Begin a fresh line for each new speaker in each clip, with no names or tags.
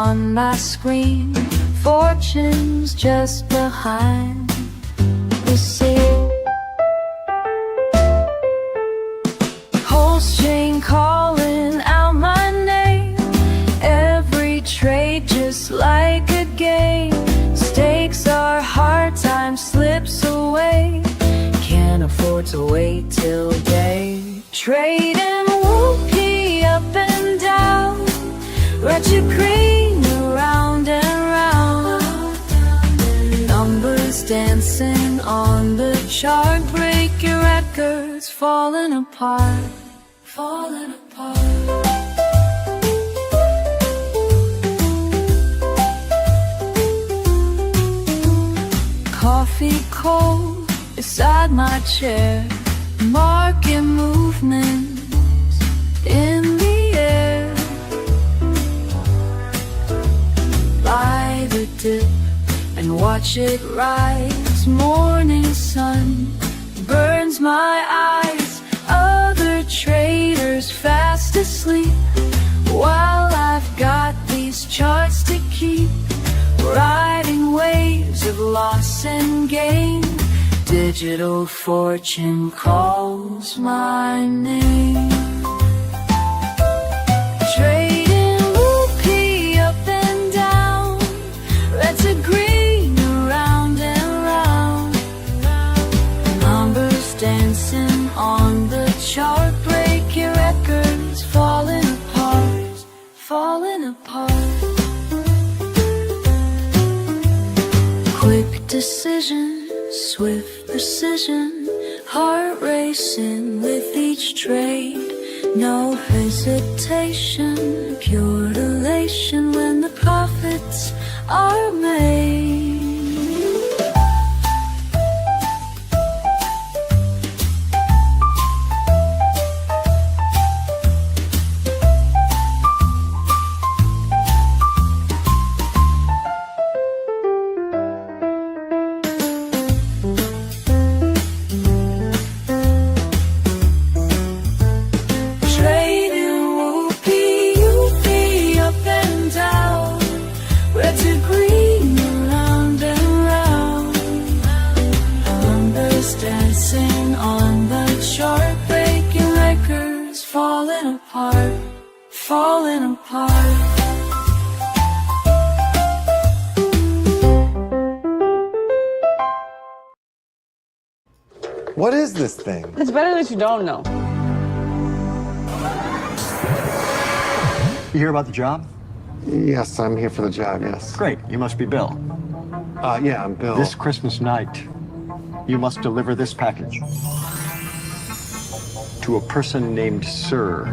on my screen. Fortunes just behind the scene. PULSECHAIN calling out my name. Every trade just like a game. Stakes are hard, time slips away. Can't afford to wait till day. Trading whoopie up and down, red to green, around and round. Numbers dancing on the chart, break your records, falling apart, falling apart. Coffee cold beside my chair, market movements in the air. Buy the dip and watch it rise. Morning sun burns my eyes. Other traders fast asleep, while I've got these charts to keep. Riding waves of loss and gain. Digital fortune calls my name. Trading whoopie up and down, red to green, around and round. Numbers dancing on the chart, break your records, falling apart, falling apart. Quick decision, swift precision, heart racing with each trade. No hesitation, pure elation when the profits are made. Dancing on the chart, breaking records, falling apart, falling apart.
What is this thing?
It's better that you don't know.
You hear about the job?
Yes, I'm here for the job, yes.
Great, you must be Bill.
Yeah, I'm Bill.
This Christmas night, you must deliver this package to a person named Sir.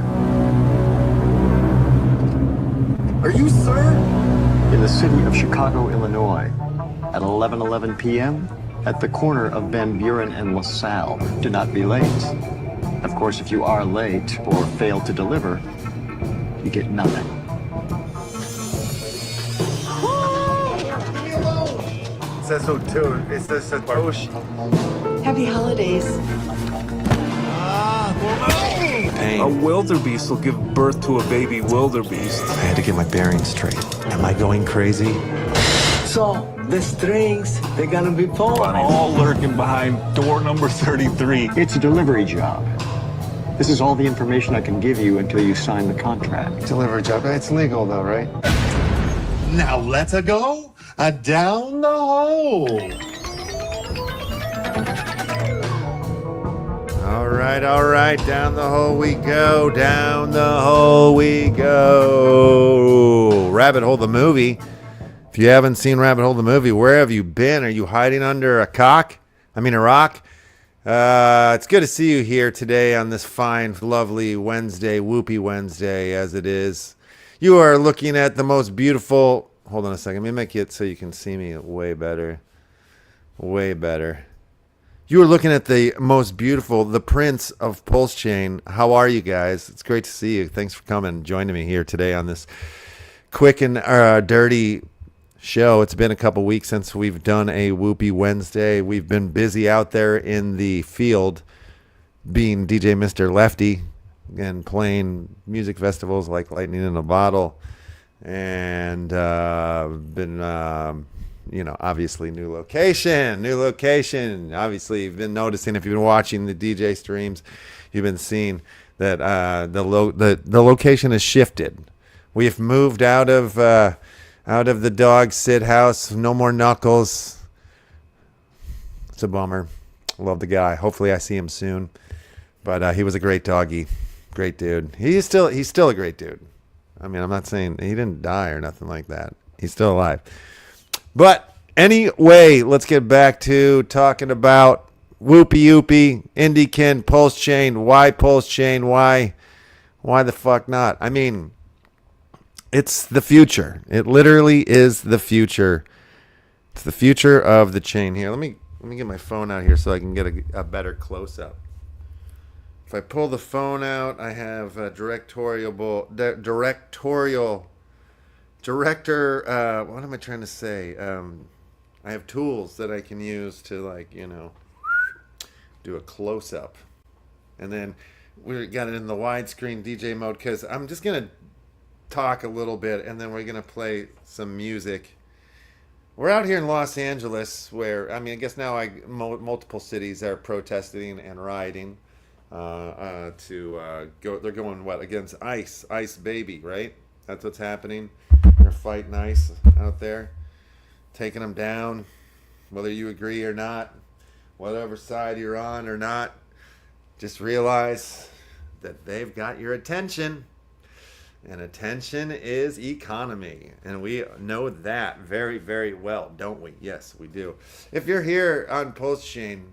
Are you Sir?
In the city of Chicago, Illinois, at 11:11 p.m. at the corner of Van Buren and LaSalle. Do not be late. Of course, if you are late or fail to deliver, you get nothing.
It says so too. It says Satoshi.
Happy holidays.
Pain.
A wildebeest will give birth to a baby wildebeest.
I had to get my bearings straight. Am I going crazy?
So, the strings, they're gonna be pulling.
All lurking behind door number 33.
It's a delivery job. This is all the information I can give you until you sign the contract.
Delivery job. It's legal though, right?
Now let's go down the hole.
All right, down the hole we go, down the hole we go. Rabbit Hole the movie. If you haven't seen Rabbit Hole the movie, where have you been? Are you hiding under a rock? It's good to see you here today on this fine, lovely Wednesday, Whoopie Wednesday as it is. You are looking at the most beautiful... Hold on a second. Let me make it so you can see me way better. Way better. You are looking at the most beautiful, the Prince of PULSECHAIN. How are you guys? It's great to see you. Thanks for coming and joining me here today on this quick and dirty show. It's been a couple weeks since we've done a Whoopie Wednesday. We've been busy out there in the field being DJ Mr. Lefty and playing music festivals like Lightning in a Bottle. And been, obviously new location. Obviously, you've been noticing if you've been watching the DJ streams, you've been seeing that the location has shifted. We have moved out of the dog sit house. No more Knuckles. It's a bummer. Love the guy. Hopefully, I see him soon. But he was a great doggy, great dude. He's still a great dude. I mean, I'm not saying he didn't die or nothing like that. He's still alive. But anyway, let's get back to talking about WUPIUPI, INDIKIN, PULSECHAIN. Why PULSECHAIN? Why the fuck not? I mean, it's the future. It literally is the future. It's the future of the chain. Here, let me get my phone out here so I can get a better close-up. If I pull the phone out, I have a director, what am I trying to say? I have tools that I can use to do a close-up. And then we got it in the widescreen DJ mode because I'm just going to talk a little bit and then we're going to play some music. We're out here in Los Angeles where, I guess now multiple cities are protesting and rioting. They're going against ICE baby, right? That's what's happening. They're fighting ICE out there, taking them down, whether you agree or not, whatever side you're on or not. Just realize that they've got your attention, and attention is economy, and we know that very, very well, don't we? Yes, we do. If you're here on PulseChain,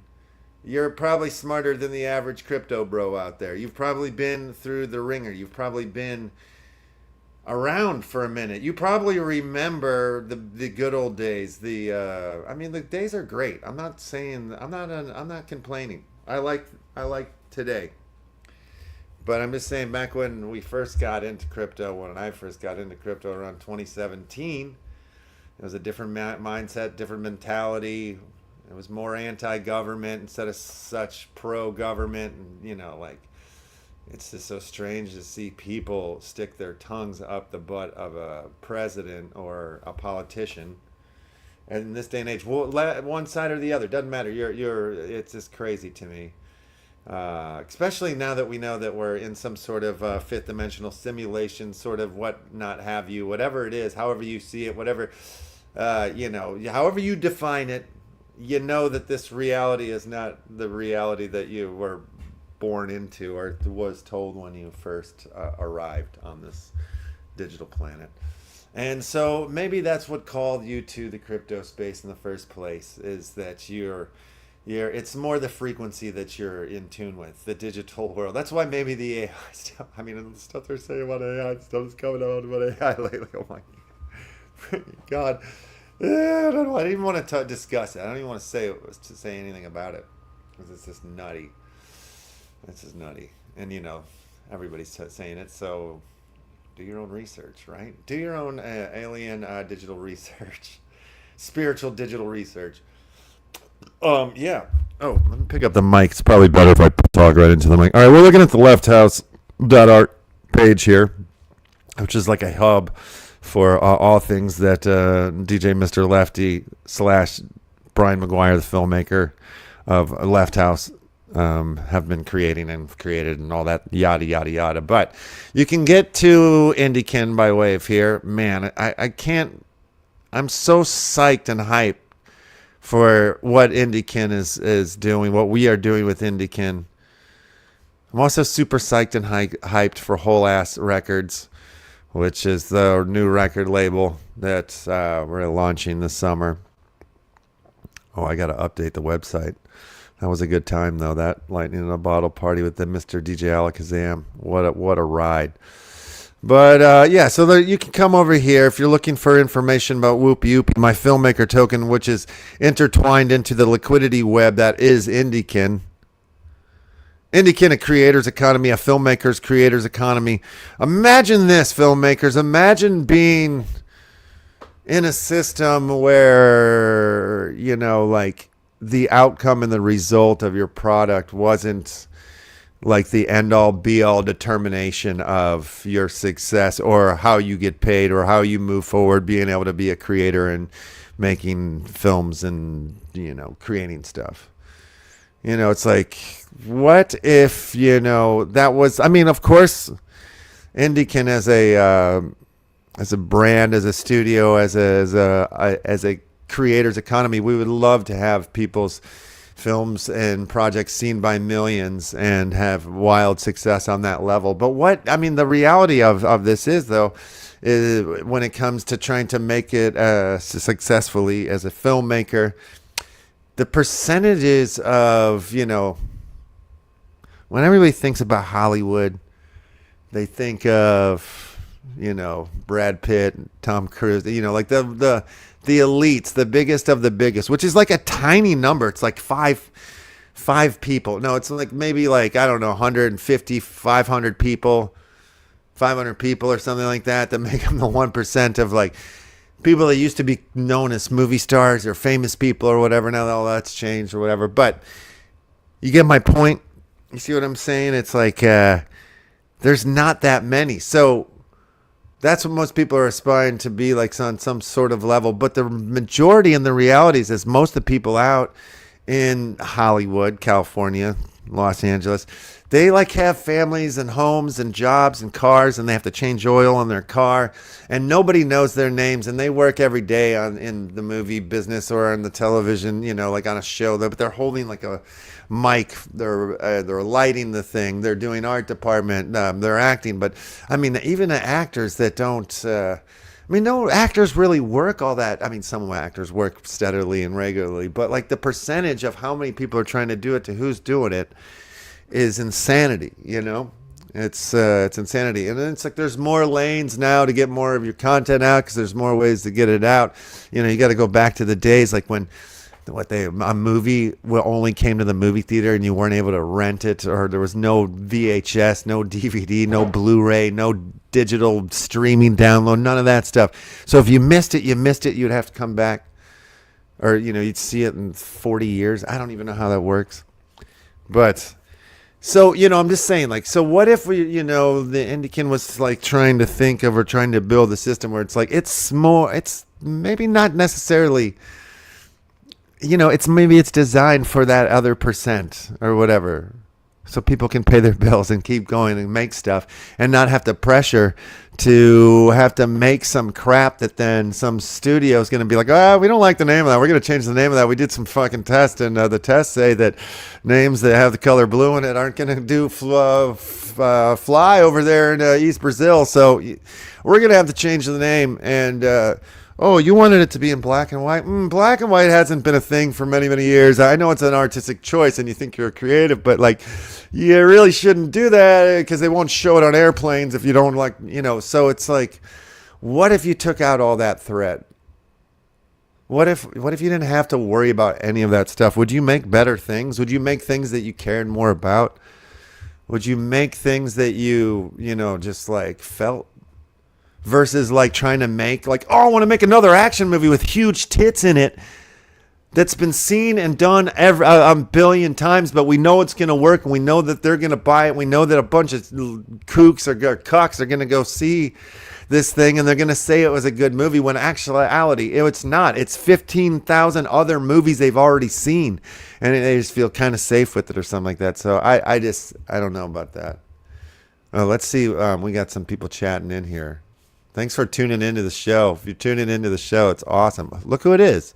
you're probably smarter than the average crypto bro out there. You've probably been through the ringer. You've probably been around for a minute. You probably remember the good old days. The days are great. I'm not complaining. I like today. But I'm just saying, back when we first got into crypto, when I first got into crypto around 2017, it was a different mindset, different mentality. It was more anti-government instead of such pro-government. And, it's just so strange to see people stick their tongues up the butt of a president or a politician. And in this day and age, one side or the other, doesn't matter. It's just crazy to me. Especially now that we know that we're in some sort of fifth dimensional simulation, sort of what not have you, whatever it is, however you see it, whatever, however you define it. That this reality is not the reality that you were born into or was told when you first arrived on this digital planet. And so maybe that's what called you to the crypto space in the first place, is that it's more the frequency that you're in tune with, the digital world. That's why maybe the AI stuff, the stuff they're saying about AI stuff is coming out about AI lately. Oh my God. I don't know. I didn't even want to discuss it. I don't even want to say anything about it because it's just nutty. It's just nutty, and everybody's saying it. So, do your own research, right? Do your own alien digital research, spiritual digital research. Yeah. Oh, let me pick up the mic. It's probably better if I talk right into the mic. All right, we're looking at the LeftHouse.art page here, which is like a hub for all things that DJ Mr. Lefty / Brian McGuire, the filmmaker of LeftHouse, have been created and all that yada yada yada. But you can get to INDIKIN by way of here. Man, I can't. I'm so psyched and hyped for what INDIKIN is doing, what we are doing with INDIKIN. I'm also super psyched and hyped for Whole Ass Records, which is the new record label that we're launching this summer. Oh, I got to update the website. That was a good time, though. That lightning in a bottle party with the Mr. DJ Alakazam. What a ride. But, so you can come over here if you're looking for information about WUPIUPI, my filmmaker token, which is intertwined into the liquidity web that is INDIKIN. INDIKIN, a creator's economy, a filmmaker's creator's economy. Imagine this, filmmakers. Imagine being in a system where, the outcome and the result of your product wasn't like the end all be all determination of your success or how you get paid or how you move forward, being able to be a creator and making films and, you know, creating stuff. You know, it's like, what if, you know, that was, I mean, of course, INDIKIN as a brand, as a studio, as a creator's economy, we would love to have people's films and projects seen by millions and have wild success on that level. But what, I mean, the reality of this is, though, is when it comes to trying to make it successfully as a filmmaker, the percentages of, you know, when everybody thinks about Hollywood, they think of, you know, Brad Pitt, Tom Cruise, you know, like the elites, the biggest of the biggest, which is like a tiny number. It's like five people. No, it's like maybe like, I don't know, 150, 500 people or something like that make them the 1% of like people that used to be known as movie stars or famous people or whatever. Now all that's changed or whatever. But you get my point. You see what I'm saying? It's like there's not that many. So that's what most people are aspiring to be, like on some sort of level. But the majority and the realities is most of the people out in Hollywood, California, Los Angeles, they like have families and homes and jobs and cars, and they have to change oil on their car, and nobody knows their names, and they work every day in the movie business or on the television, you know, like on a show, but they're holding like a mic, they're lighting the thing, they're doing art department, they're acting. But I mean, even the actors that don't, I mean, no actors really work all that. I mean, some actors work steadily and regularly, but like the percentage of how many people are trying to do it to who's doing it is insanity, you know? It's insanity. And it's like there's more lanes now to get more of your content out because there's more ways to get it out. You know, you got to go back to the days like when a movie only came to the movie theater and you weren't able to rent it, or there was no VHS, no DVD, no Blu-ray, no digital streaming download, none of that stuff. So if you missed it, you'd have to come back, or, you know, you'd see it in 40 years. I don't even know how that works. But so, you know, I'm just saying, like, so what if we, you know, the INDIKIN was like trying to think of or trying to build a system where it's like, it's maybe not necessarily, you know, it's designed for that other percent or whatever, so people can pay their bills and keep going and make stuff and not have to pressure to have to make some crap that then some studio is going to be like, we don't like the name of that, we're going to change the name of that. We did some fucking tests, and the tests say that names that have the color blue in it aren't going to do fly over there in East Brazil, so we're going to have to change the name. And oh, you wanted it to be in black and white? Black and white hasn't been a thing for many, many years. I know it's an artistic choice and you think you're creative, but like, you really shouldn't do that because they won't show it on airplanes if you don't like, you know. So it's like, what if you took out all that threat? What if you didn't have to worry about any of that stuff? Would you make better things? Would you make things that you cared more about? Would you make things that you know, just like felt? Versus like trying to make like, I want to make another action movie with huge tits in it that's been seen and done a billion times, but we know it's going to work, and we know that they're going to buy it. We know that a bunch of kooks or cucks are going to go see this thing, and they're going to say it was a good movie when actuality it's not. It's 15,000 other movies they've already seen, and they just feel kind of safe with it or something like that. So I don't know about that. Let's see. We got some people chatting in here. Thanks for tuning into the show. If you're tuning into the show, it's awesome. Look who it is.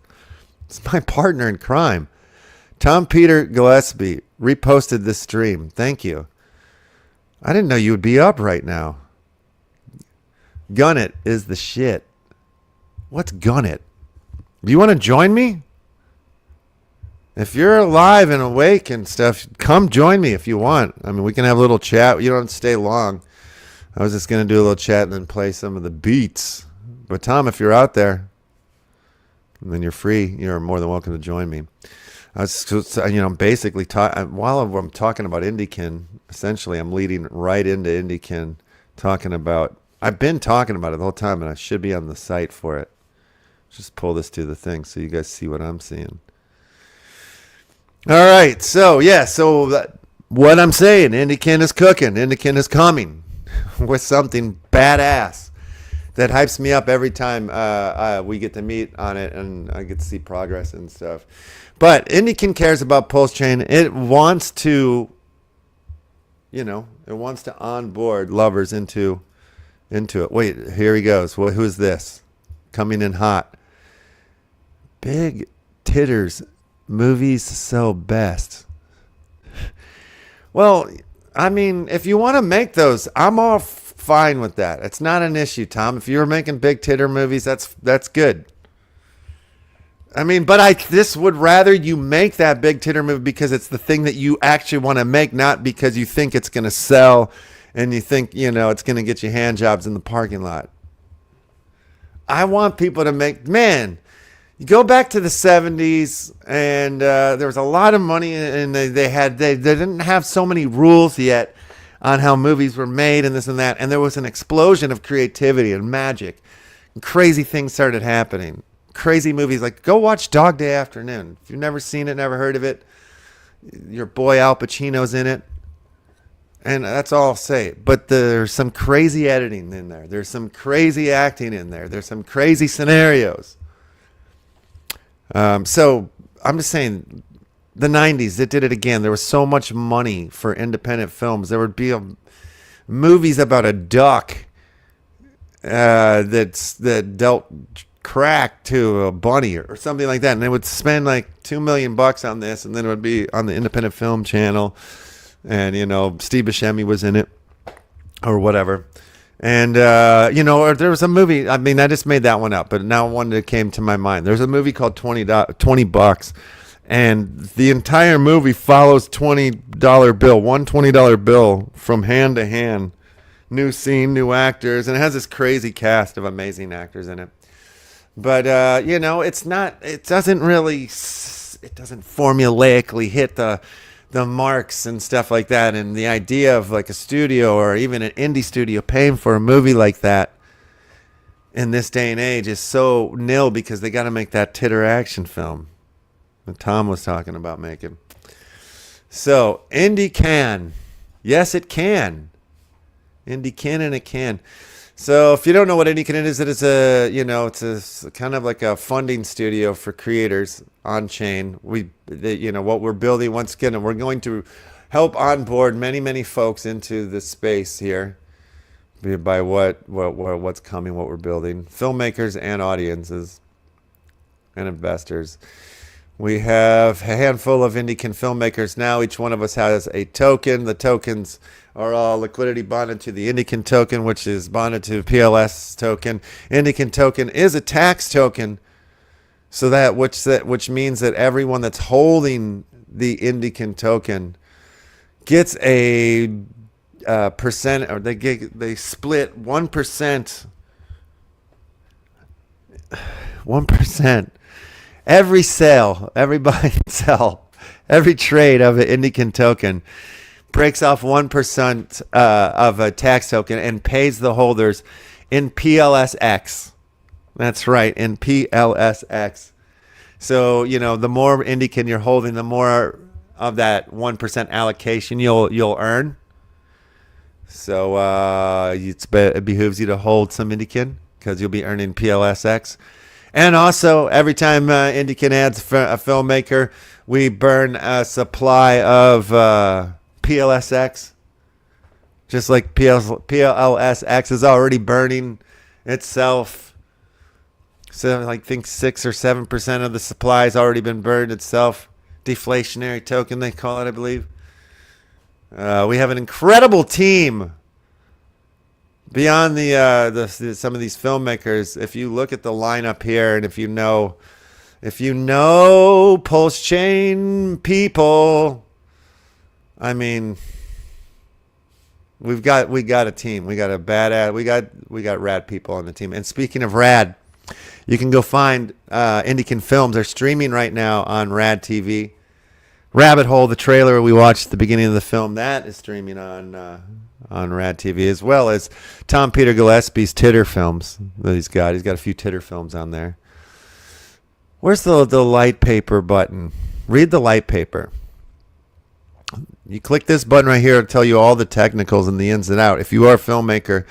It's my partner in crime. Tom Peter Gillespie reposted this stream. Thank you. I didn't know you would be up right now. Gun It is the shit. What's Gun It? Do you want to join me? If you're alive and awake and stuff, come join me if you want. I mean, we can have a little chat. You don't have to stay long. I was just going to do a little chat and then play some of the beats. But Tom, if you're out there, and then you're free, you're more than welcome to join me. I was, you know, basically, while I'm talking about INDIKIN, essentially I'm leading right into INDIKIN, talking about, I've been talking about it the whole time, and I should be on the site for it. Just pull this to the thing so you guys see what I'm seeing. All right, so yeah, what I'm saying, Indikin is cooking. Indikin is coming with something badass that hypes me up every time we get to meet on it and I get to see progress and stuff. But Indikin cares about PulseChain. It wants to, it wants to onboard lovers into it. Wait, here he goes. Well, who's this? Coming in hot. Big titters movies sell best. Well, I mean, if you want to make those, I'm all fine with that. It's not an issue, Tom. If you're making big titter movies, that's good. I mean, but I would rather you make that big titter movie because it's the thing that you actually want to make, not because you think it's going to sell and you think, it's going to get you hand jobs in the parking lot. I want people to make, man, you go back to the 70s and there was a lot of money and they didn't have so many rules yet on how movies were made and this and that. And there was an explosion of creativity and magic and crazy things started happening. Crazy movies, like go watch Dog Day Afternoon. If you've never seen it, never heard of it, your boy Al Pacino's in it. And that's all I'll say. But there's some crazy editing in there. There's some crazy acting in there. There's some crazy scenarios. So I'm just saying, the 90s, it did it again. There was so much money for independent films. There would be movies about a duck that dealt crack to a bunny or something like that, and they would spend like $2 million on this, and then it would be on the independent film channel, and Steve Buscemi was in it or whatever. And or there was a movie, I mean, I just made that one up, but now one that came to my mind. There's a movie called $20, and the entire movie follows $20 bill, one $20 bill from hand to hand, new scene, new actors, and it has this crazy cast of amazing actors in it. But, it's not, it doesn't formulaically hit the marks and stuff like that. And the idea of like a studio or even an indie studio paying for a movie like that in this day and age is so nil because they got to make that titter action film that Tom was talking about making. So, indie can. Yes, it can. Indie can and it can. So if you don't know what INDIKIN is, it is it's a kind of like a funding studio for creators on chain. What we're building once again, and we're going to help onboard many, many folks into the space here by what's coming, what we're building, filmmakers and audiences and investors. We have a handful of INDIKIN filmmakers now. Each one of us has a token. The tokens are all liquidity bonded to the INDIKIN token, which is bonded to PLS token. INDIKIN token is a tax token, so which means that everyone that's holding the INDIKIN token gets a percent, or they split 1%. 1%. Every sale, every buy and sell, every trade of an INDIKIN token breaks off 1% of a tax token and pays the holders in PLSX. That's right, in PLSX. So, the more INDIKIN you're holding, the more of that 1% allocation you'll earn. So it behooves you to hold some INDIKIN because you'll be earning PLSX. And also, every time INDIKIN adds a filmmaker, we burn a supply of PLSX. Just like PLSX is already burning itself. So I think 6 or 7% of the supply has already been burned itself. Deflationary token, they call it, I believe. We have an incredible team. Beyond some of these filmmakers, if you look at the lineup here, and if you know PulseChain people, I mean, we got a team. We got a badass. We got rad people on the team. And speaking of rad, you can go find INDIKIN films. They're streaming right now on RADTV. Rabbit Hole, the trailer we watched at the beginning of the film, that is streaming on RADTV, as well as Tom Peter Gillespie's titter films that he's got. He's got a few titter films on there. Where's the light paper button? Read the light paper. You click this button right here to tell you all the technicals and the ins and out. If you are a filmmaker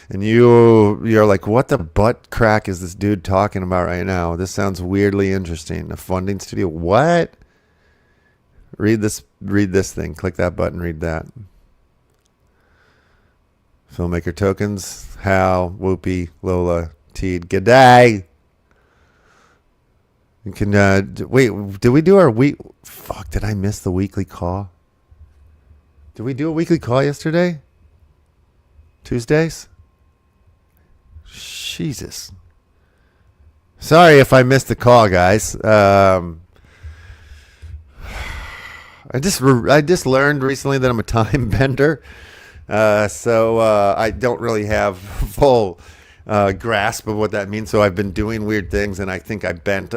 and you're like, what the butt crack is this dude talking about right now? This sounds weirdly interesting. A funding studio? What? Read this thing. Click that button. Read that. Filmmaker tokens. Hal, Whoopi, Lola, Teed. G'day. You can wait. Did we do our week? Fuck! Did I miss the weekly call? Did we do a weekly call yesterday? Tuesdays? Jesus. Sorry if I missed the call, guys. I just learned recently that I'm a time bender, so I don't really have full grasp of what that means. So I've been doing weird things, and I think I bent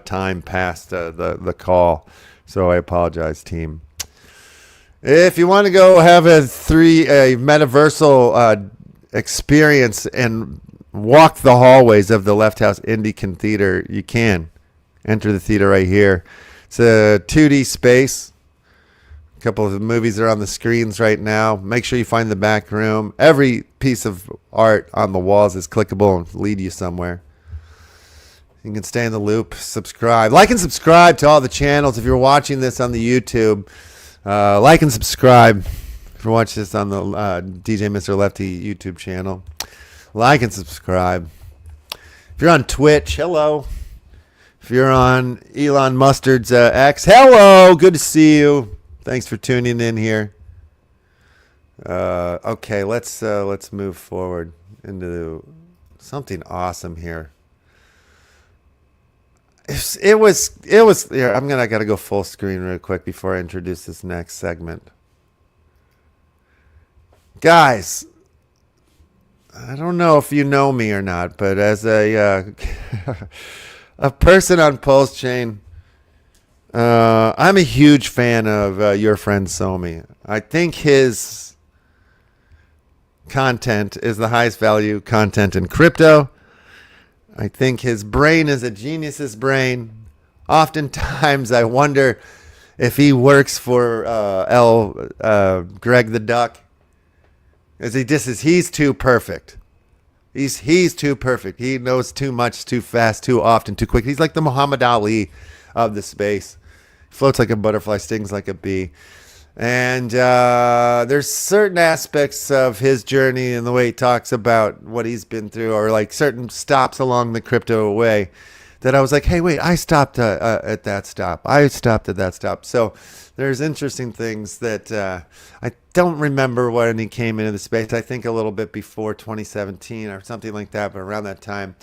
time past the call. So I apologize, team. If you want to go have a metaversal experience and walk the hallways of the LeftHouse INDIKIN Theater, you can enter the theater right here. It's a 2D space. A couple of the movies are on the screens right now. Make sure you find the back room. Every piece of art on the walls is clickable and lead you somewhere. You can stay in the loop. Subscribe. Like and subscribe to all the channels. If you're watching this on the YouTube, like and subscribe. If you're watching this on the DJ Mr. Lefty YouTube channel, like and subscribe. If you're on Twitch, hello. If you're on Elon Mustard's X, hello. Good to see you. Thanks for tuning in here. Okay, let's move forward into something awesome here. It was here. I gotta go full screen real quick before I introduce this next segment. Guys, I don't know if you know me or not, but as a a person on PulseChain, I'm a huge fan of your friend SOMMI. I think his content is the highest value content in crypto. I think his brain is a genius's brain. Oftentimes, I wonder if he works for Greg the Duck. He's too perfect. He's too perfect. He knows too much, too fast, too often, too quick. He's like the Muhammad Ali of the space. Floats like a butterfly, stings like a bee. And there's certain aspects of his journey and the way he talks about what he's been through, or like certain stops along the crypto way, that I was like, hey, wait, I stopped at that stop. I stopped at that stop. So there's interesting things that I don't remember when he came into the space. I think a little bit before 2017 or something like that, but around that time.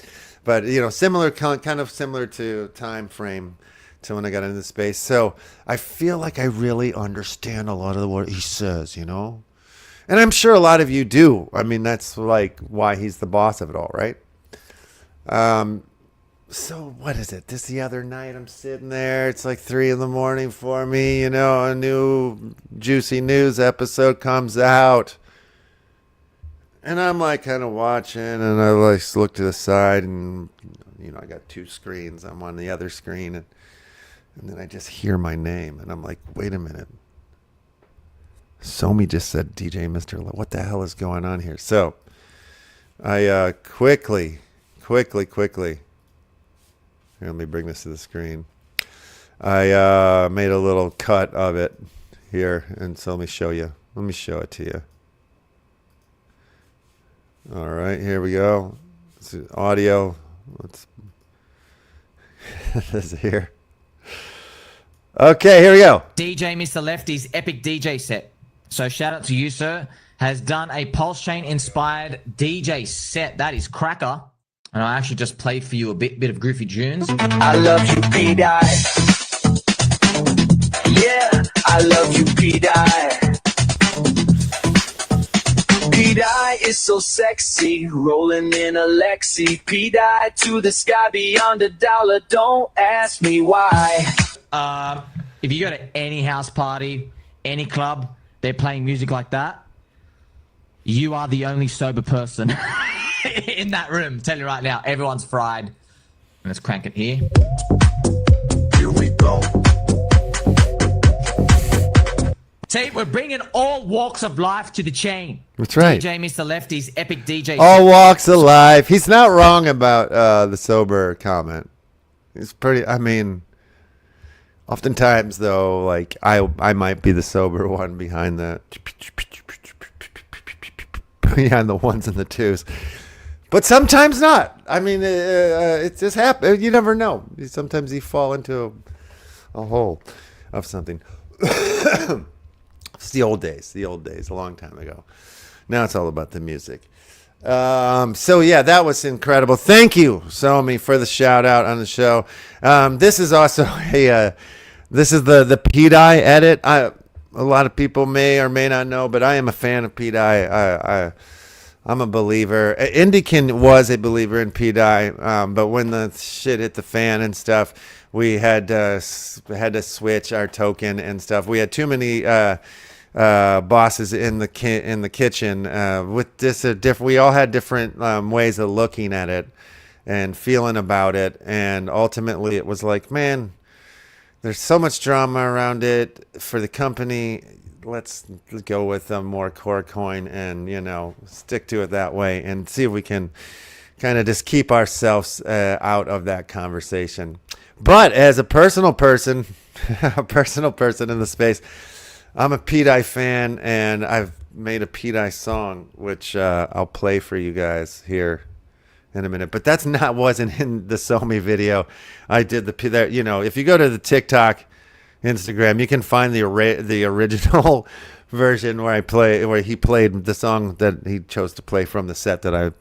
But, you know, kind of similar to time frame to when I got into the space. So I feel like I really understand a lot of what he says, you know? And I'm sure a lot of you do. I mean, that's like why he's the boss of it all, right? So what is it? The other night I'm sitting there. It's like 3 a.m. for me. You know, a new Juicy News episode comes out. And I'm like kind of watching, and I like look to the side, and, you know, I got 2 screens. I'm on the other screen, and then I just hear my name, and I'm like, wait a minute. SOMMI just said DJ Mr. What the hell is going on here? So I quickly. Here, let me bring this to the screen. I made a little cut of it here, and so let me show you. Let me show it to you. All right, here we go. This is audio. Let's this is here. Okay, here we go.
DJ Mr. Lefty's epic DJ set. So shout out to you, sir. Has done a PulseChain inspired DJ set. That is cracker. And I actually just played for you a bit of Goofy Tunes.
I love you, P-Die. Yeah, I love you, P-Die. P-Die is so sexy, rolling in a Lexi. P-Die to the sky beyond $1. Don't ask me why.
If you go to any house party, any club, they're playing music like that, you are the only sober person in that room. Tell you right now, everyone's fried. Let's crank it here.
Here we go.
See, we're bringing all walks of life to the chain.
That's right.
DJ Mr. Lefty's epic DJ.
All walks of life. He's not wrong about the sober comment. He's pretty. I mean, oftentimes though, like I might be the sober one behind the behind the ones and the twos, but sometimes not. I mean, it just happens. You never know. Sometimes you fall into a hole of something. It's the old days, a long time ago. Now it's all about the music. So yeah, that was incredible. Thank you, Sommi, for the shout out on the show. This is also this is the PDI edit. A lot of people may or may not know, but I am a fan of PDI. I'm a believer. INDIKIN was a believer in PDI, but when the shit hit the fan and stuff, we had to switch our token and stuff. We had too many bosses in the kitchen with this we all had different ways of looking at it and feeling about it, and ultimately it was like, man, there's so much drama around it for the company. Let's go with a more core coin and, you know, stick to it that way and see if we can kind of just keep ourselves out of that conversation. But as a personal person in the space, I'm a PDI fan, and I've made a PDI song, which I'll play for you guys here in a minute. But wasn't in the Sommi video. I did the, you know, if you go to the TikTok, Instagram, you can find the original version where he played the song that he chose to play from the set that I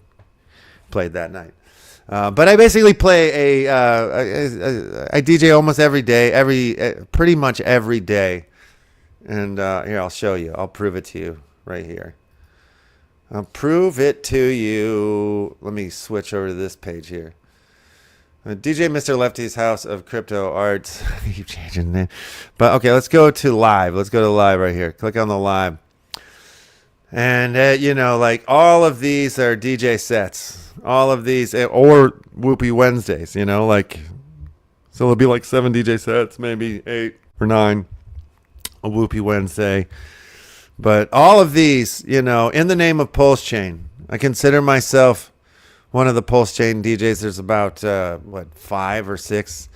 played that night. But I basically play I DJ almost every day, pretty much every day. And here, I'll show you. I'll prove it to you right here. I'll prove it to you. Let me switch over to this page here. DJ Mr. Lefty's House of Crypto Arts. I keep changing the name. But okay, let's go to live. Let's go to live right here. Click on the live. And, you know, like all of these are DJ sets. All of these, or WUPIUPI Wednesdays, you know, like, so there'll be like 7 DJ sets, maybe 8 or 9. A WUPIUPI Wednesday. But all of these, you know, in the name of PulseChain. I consider myself one of the PulseChain DJs. There's about 5 or 6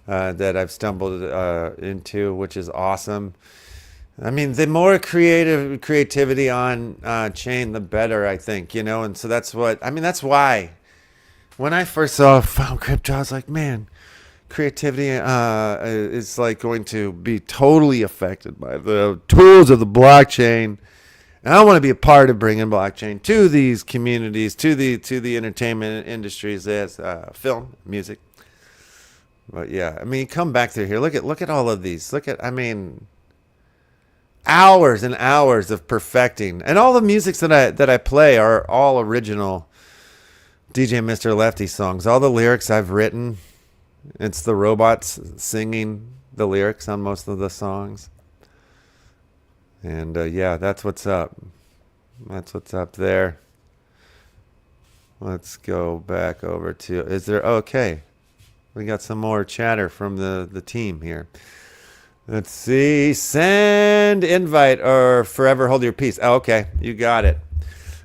that I've stumbled into, which is awesome. I mean, the more creativity on chain, the better, I think, you know. And so that's why when I first found crypto, I was like, man, creativity is like going to be totally affected by the tools of the blockchain. And I want to be a part of bringing blockchain to these communities, to the entertainment industries, as film, music. But yeah, I mean, come back through here. Look at all of these. Hours and hours of perfecting, and all the musics that I play are all original DJ Mr. Lefty songs. All the lyrics I've written. It's the robots singing the lyrics on most of the songs. And yeah, that's what's up. That's what's up there. Let's go back over to, okay. We got some more chatter from the team here. Let's see. Send invite or forever hold your peace. Oh, okay. You got it.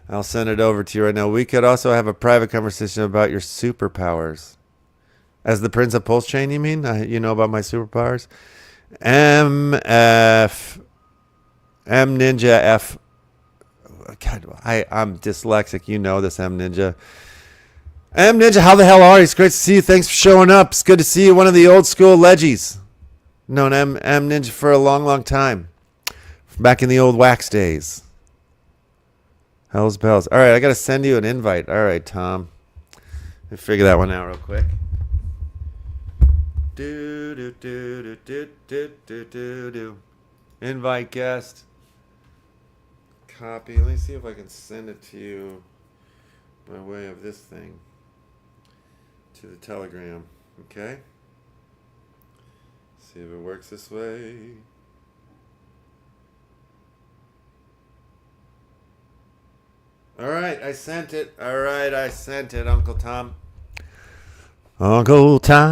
I'll send it over to you right now. We could also have a private conversation about your superpowers. As the Prince of PulseChain, you mean? You know about my superpowers? M Ninja F. God, I'm dyslexic. You know this, M Ninja. M Ninja, how the hell are you? It's great to see you. Thanks for showing up. It's good to see you. One of the old school leggies. Known M Ninja for a long, long time. Back in the old wax days. Hell's bells. All right, I got to send you an invite. All right, Tom. Let me figure that one out real quick. Invite guest. Copy. Let me see if I can send it to you by way of this thing. To the Telegram. Okay? See if it works this way. Alright, I sent it. Alright, I sent it, Uncle Tom. Uncle Tom.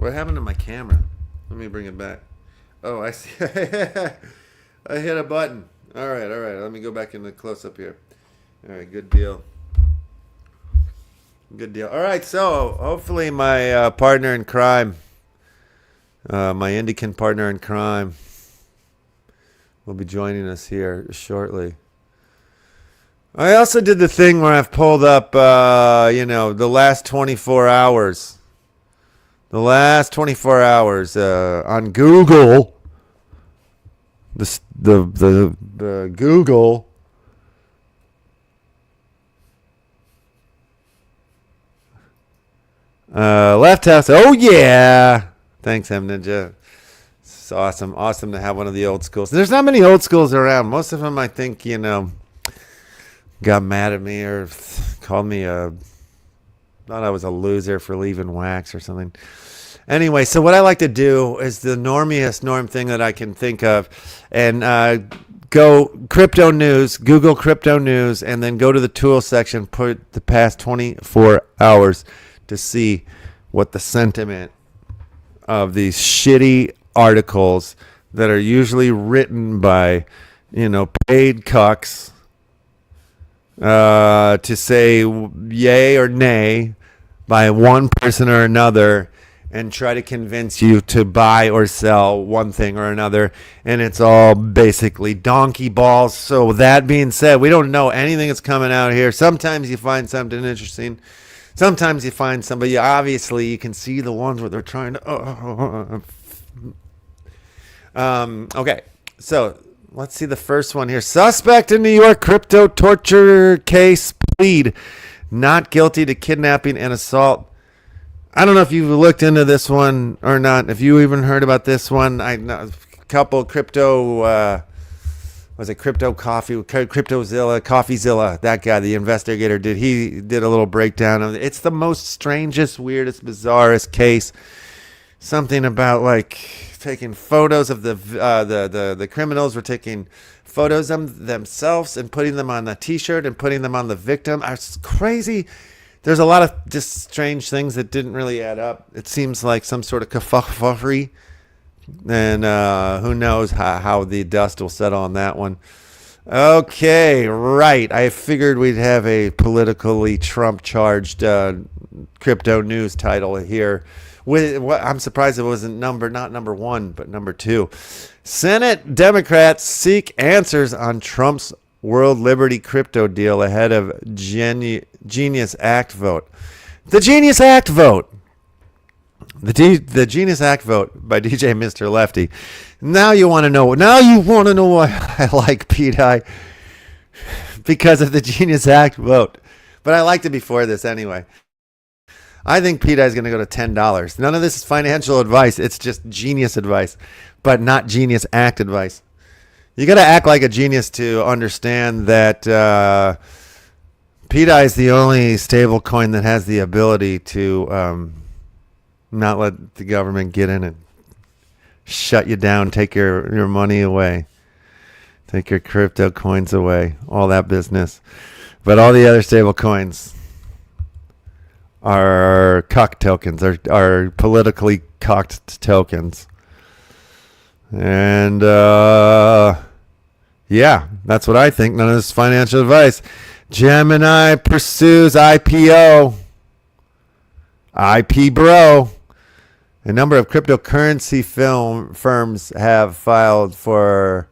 What happened to my camera? Let me bring it back. Oh, I see. I hit a button. All right. Let me go back in the close-up here. All right, good deal. Good deal. All right, so hopefully my partner in crime, my Indikin partner in crime, will be joining us here shortly. I also did the thing where I've pulled up, the last 24 hours. The last 24 hours on Google. The Google. LeftHouse. Oh yeah. Thanks, M Ninja. It's awesome. Awesome to have one of the old schools. There's not many old schools around. Most of them, I think, got mad at me or called me thought I was a loser for leaving wax or something. Anyway, so what I like to do is the normiest norm thing that I can think of, and go crypto news, Google crypto news, and then go to the tools section, put the past 24 hours to see what the sentiment of these shitty articles that are usually written by, paid cucks to say yay or nay by one person or another and try to convince you to buy or sell one thing or another. And it's all basically donkey balls. So that being said, we don't know anything that's coming out here. Sometimes you find something interesting. Sometimes you find somebody, obviously, you can see the ones where they're trying to... Okay, so let's see the first one here. Suspect in New York crypto torture case plead not guilty to kidnapping and assault. I don't know if you've looked into this one or not. If you even heard about this one, I know a couple crypto... was it Crypto Coffee, CryptoZilla, CoffeeZilla? That guy, the investigator, did a little breakdown of it. It's the most strangest, weirdest, bizarrest case. Something about like taking photos of the criminals were taking photos of themselves and putting them on a T-shirt and putting them on the victim. It's crazy. There's a lot of just strange things that didn't really add up. It seems like some sort of kerfufflery. And who knows how the dust will settle on that one. Okay, right. I figured we'd have a politically Trump-charged crypto news title here. I'm surprised it wasn't not number one, but number two. Senate Democrats seek answers on Trump's World Liberty crypto deal ahead of Genius Act vote. The Genius Act vote. The Genius Act vote by DJMrLEFTY. Now you want to know. Now you want to know why I like PETI, because of the Genius Act vote. But I liked it before this anyway. I think PETI is going to go to $10. None of this is financial advice. It's just genius advice, but not Genius Act advice. You got to act like a genius to understand that PETI is the only stable coin that has the ability to not let the government get in and shut you down, take your money away, take your crypto coins away, all that business. But all the other stable coins are cuck tokens, are politically cucked tokens. And yeah, that's what I think. None of this is financial advice. Gemini pursues IPO. IP bro. A number of cryptocurrency firms have filed for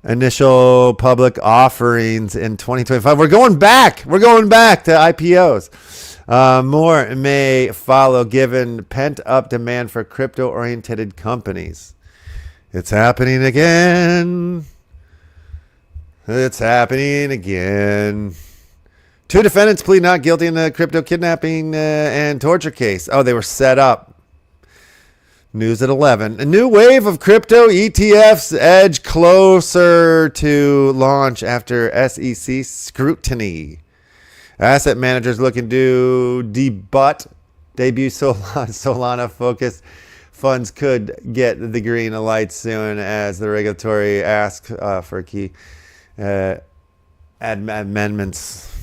initial public offerings in 2025. We're going back. We're going back to IPOs. More may follow given pent-up demand for crypto-oriented companies. It's happening again. It's happening again. 2 defendants plead not guilty in the crypto kidnapping and torture case. Oh, they were set up. News at 11. A new wave of crypto ETFs edge closer to launch after SEC scrutiny. Asset managers looking to debut Solana-focused funds could get the green light soon as the regulatory ask for key amendments.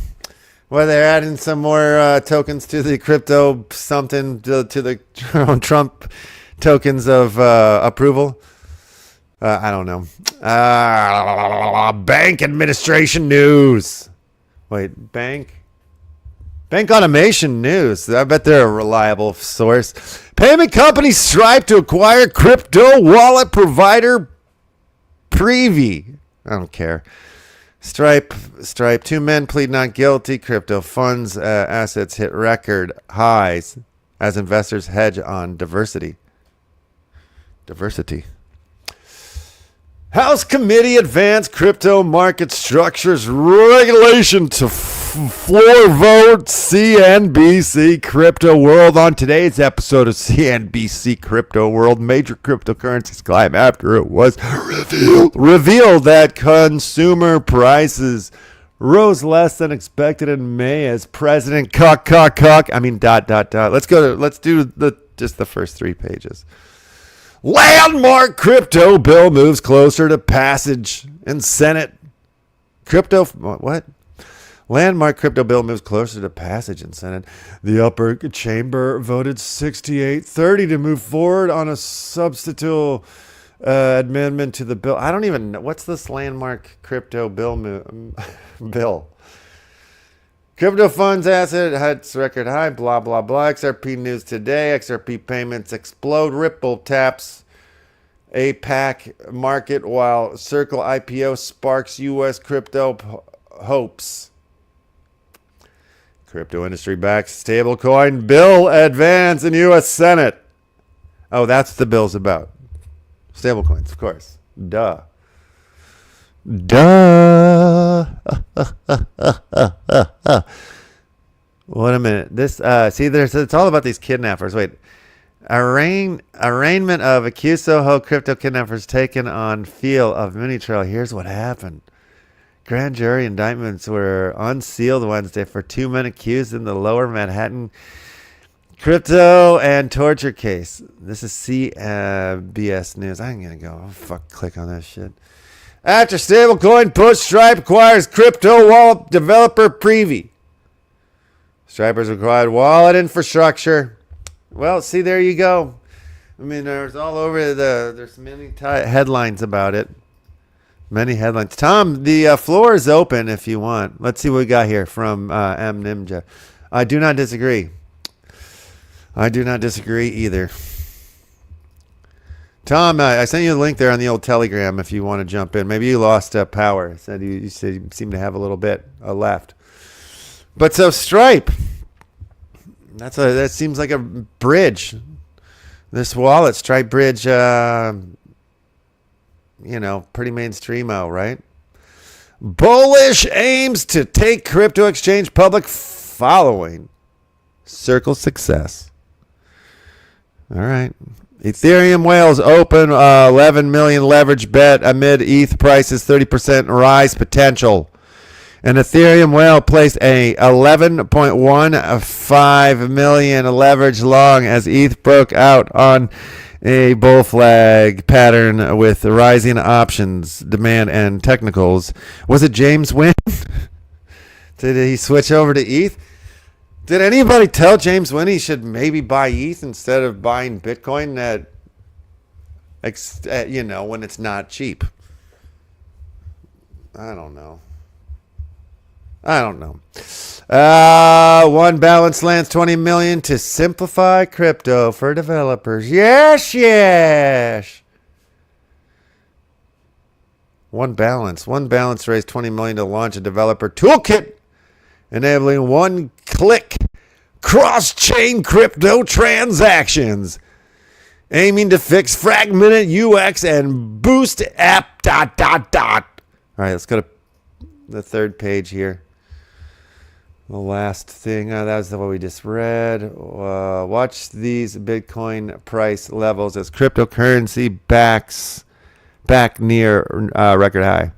Well, they're adding some more tokens to the crypto something to the Trump tokens of approval. I don't know. Bank administration news. Wait, bank automation news. I bet they're a reliable source. Payment company Stripe to acquire crypto wallet provider Privy. I don't care. Stripe. 2 men plead not guilty. Crypto funds assets hit record highs as investors hedge on diversity. House Committee advanced crypto market structures regulation to floor vote. CNBC Crypto World. On today's episode of CNBC Crypto World, major cryptocurrencies climb after it was revealed that consumer prices rose less than expected in May as President Let's do just the first 3 pages. Landmark crypto bill moves closer to passage in Senate. Landmark crypto bill moves closer to passage in Senate. The upper chamber voted 68-30 to move forward on a substantive amendment to the bill. I don't even know. What's this landmark crypto bill? Crypto funds asset hits record high, blah, blah, blah. XRP news today. XRP payments explode. Ripple taps APAC market while Circle IPO sparks U.S. crypto hopes. Crypto industry backs stablecoin bill advance in U.S. Senate. Oh, that's the bill's about. Stablecoins, of course. Duh. Wait a minute. This it's all about these kidnappers. Wait. Arraignment of accused Soho crypto kidnappers taken on field of mini trial. Here's what happened. Grand jury indictments were unsealed Wednesday for 2 men accused in the Lower Manhattan crypto and torture case. This is CBS News. I'm gonna go click on that shit. After stablecoin push, Stripe acquires crypto wallet developer Privy. Stripers required wallet infrastructure. Well, see, there you go. I mean, there's all over there's many headlines about it. Many headlines. Tom, the floor is open if you want. Let's see what we got here from M. Nimja. I do not disagree. I do not disagree either. Tom, I sent you a link there on the old Telegram if you want to jump in. Maybe you lost power. You said you seem to have a little bit left. But so Stripe, that seems like a bridge. This wallet, Stripe Bridge, pretty mainstream-o, right? Bullish aims to take crypto exchange public following Circle success. All right. Ethereum whales open 11 million leverage bet amid ETH prices 30% rise potential. An Ethereum whale placed a 11.15 million leverage long as ETH broke out on a bull flag pattern with rising options demand and technicals. Was it James Wynn? Did he switch over to ETH? Did anybody tell James Wynn he should maybe buy ETH instead of buying Bitcoin when it's not cheap? I don't know. One balance lands 20 million to simplify crypto for developers. Yes. One balance raised 20 million to launch a developer toolkit enabling one-click cross-chain crypto transactions, aiming to fix fragmented UX and boost app ... All right, let's go to the third page here. The last thing, that was the one we just read. Watch these Bitcoin price levels as cryptocurrency backs back near record high.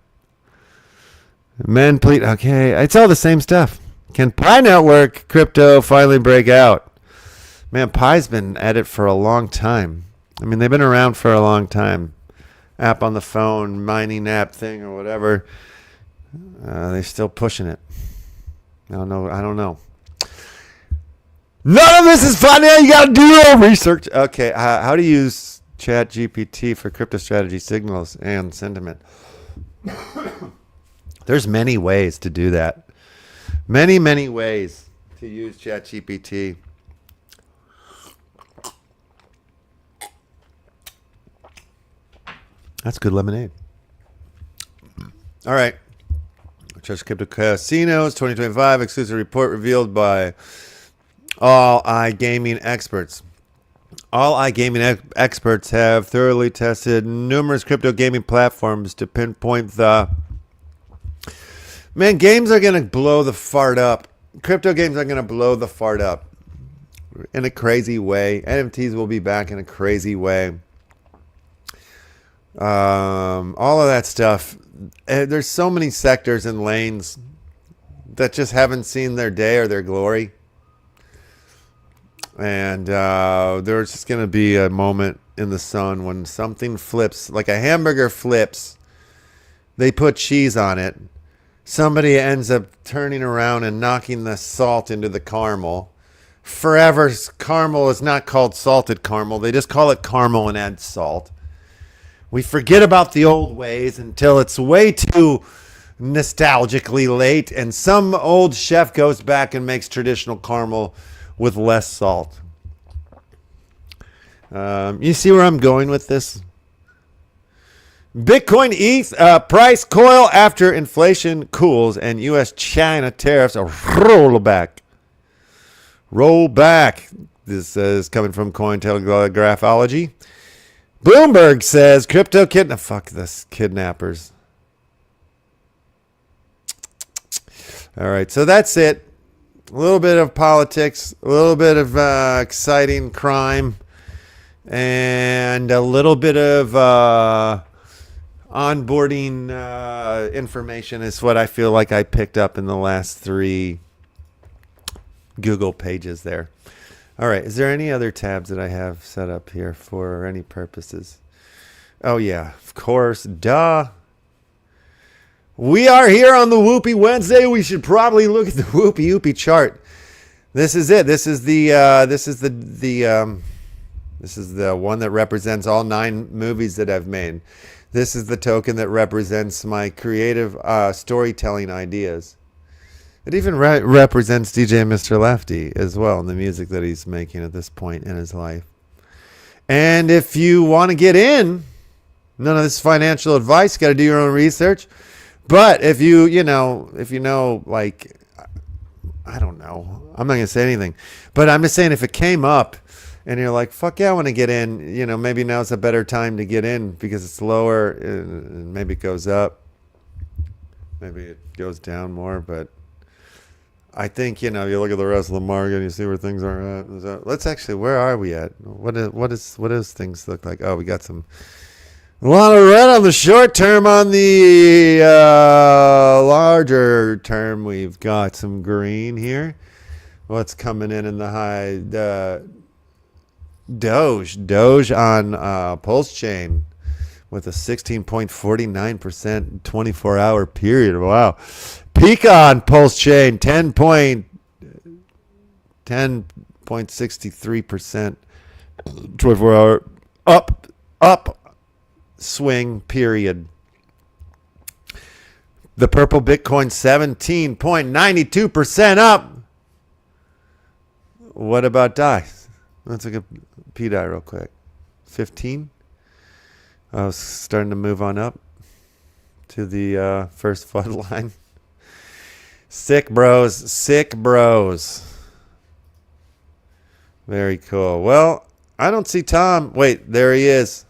Men plead. Okay, it's all the same stuff. Can Pi Network crypto finally break out? Man, Pi's been at it for a long time. I mean, they've been around for a long time. App on the phone, mining app thing or whatever. They're still pushing it. I don't know. None of this is funny. You got to do your own research. Okay, how to use Chat GPT for crypto strategy signals and sentiment. There's many ways to do that. Many ways to use Chat GPT. That's good lemonade. All right. Trust Crypto Casinos 2025 exclusive report revealed by all iGaming experts. All iGaming experts have thoroughly tested numerous crypto gaming platforms to pinpoint the... Man, games are going to blow the fart up. Crypto games are going to blow the fart up in a crazy way. NFTs will be back in a crazy way. All of that stuff. There's so many sectors and lanes that just haven't seen their day or their glory. And there's just going to be a moment in the sun when something flips, like a hamburger flips. They put cheese on it. Somebody ends up turning around and knocking the salt into the caramel. Forever, caramel is not called salted caramel. They just call it caramel and add salt. We forget about the old ways until it's way too nostalgically late, and some old chef goes back and makes traditional caramel with less salt. You see where I'm going with this? Bitcoin ETH price coil after inflation cools and U.S.-China tariffs roll back. Roll back. This is coming from Cointelegraphology. Bloomberg says crypto fuck this, kidnappers. All right, so that's it. A little bit of politics, a little bit of exciting crime, and a little bit of onboarding information is what I feel like I picked up in the last 3 Google pages there. All right, is there any other tabs that I have set up here for any purposes? Oh, yeah, of course, duh. We are here on the WUPIUPI Wednesday. We should probably look at the WUPIUPI chart. This is it. This is the one that represents all 9 movies that I've made. This is the token that represents my creative storytelling ideas. It even represents DJMrLEFTY as well in the music that he's making at this point in his life. And if you want to get in, none of this financial advice, got to do your own research. But if you know, like, I don't know, I'm not going to say anything. But I'm just saying if it came up and you're like, fuck yeah, I want to get in, maybe now's a better time to get in because it's lower and maybe it goes up. Maybe it goes down more, but I think, you look at the rest of the market and you see where things are at. Let's actually, where are we at? What does things look like? Oh, we got a lot of red on the short term. On the larger term, we've got some green here. What's coming in the high? Doge on PulseChain with a 16.49% 24-hour period. Wow. Peak on PulseChain 10.63% 24-hour up swing period. The purple Bitcoin 17.92% up. What about DAI? Let's look at PDAI real quick. 15. I was starting to move on up to the first flood line. Sick bros. Very cool. Well, I don't see Tom. Wait, there he is.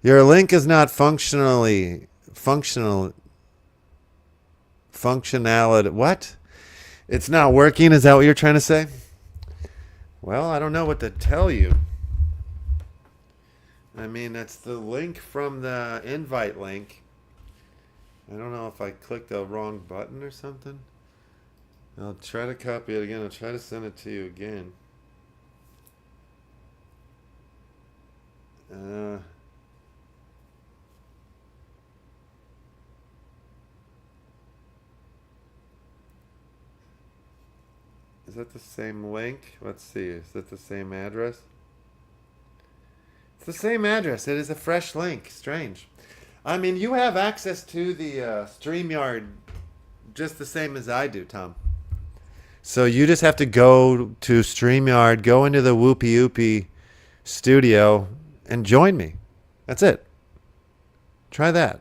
Your link is not functionality. What? It's not working? Is that what you're trying to say? Well, I don't know what to tell you. I mean, that's the link from the invite link. I don't know if I clicked the wrong button or something. I'll try to copy it again. I'll try to send it to you again. that the same link? Let's see. Is that the same address? It's the same address. It is a fresh link. Strange. I mean, you have access to the StreamYard just the same as I do, Tom. So you just have to go to StreamYard, go into the WUPIUPI studio, and join me. That's it. Try that.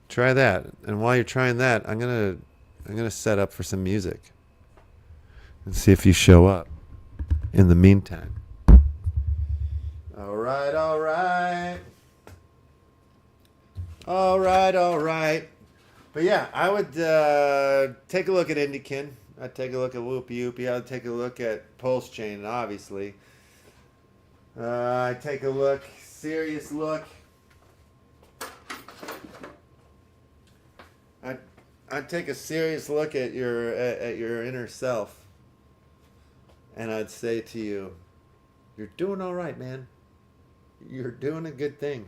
Try that. And while you're trying that, I'm gonna set up for some music and see if you show up in the meantime. All right, all right. All right, all right. But yeah, I would take a look at INDIKIN. I'd take a look at WUPIUPI. I'd take a look at PULSECHAin, obviously. I'd take a look, serious look. I'd take a serious look at your inner self, and I'd say to you, "You're doing all right, man. You're doing a good thing."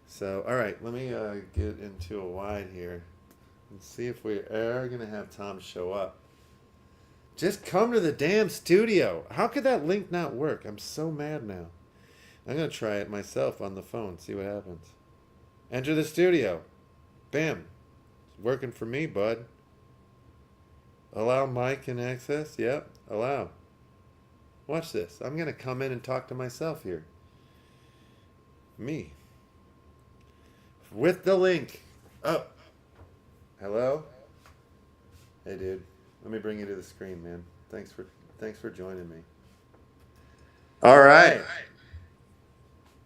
So, all right, let me get into a wide here and see if we are going to have Tom show up. Just come to the damn studio. How could that link not work? I'm so mad now. I'm going to try it myself on the phone, see what happens. Enter the studio. Bam. It's working for me, bud. Allow mic and access. Yep, allow. Watch this. I'm going to come in and talk to myself here. Me. With the link. Oh. Hello? Hey, dude. Let me bring you to the screen, man. Thanks for joining me. All right.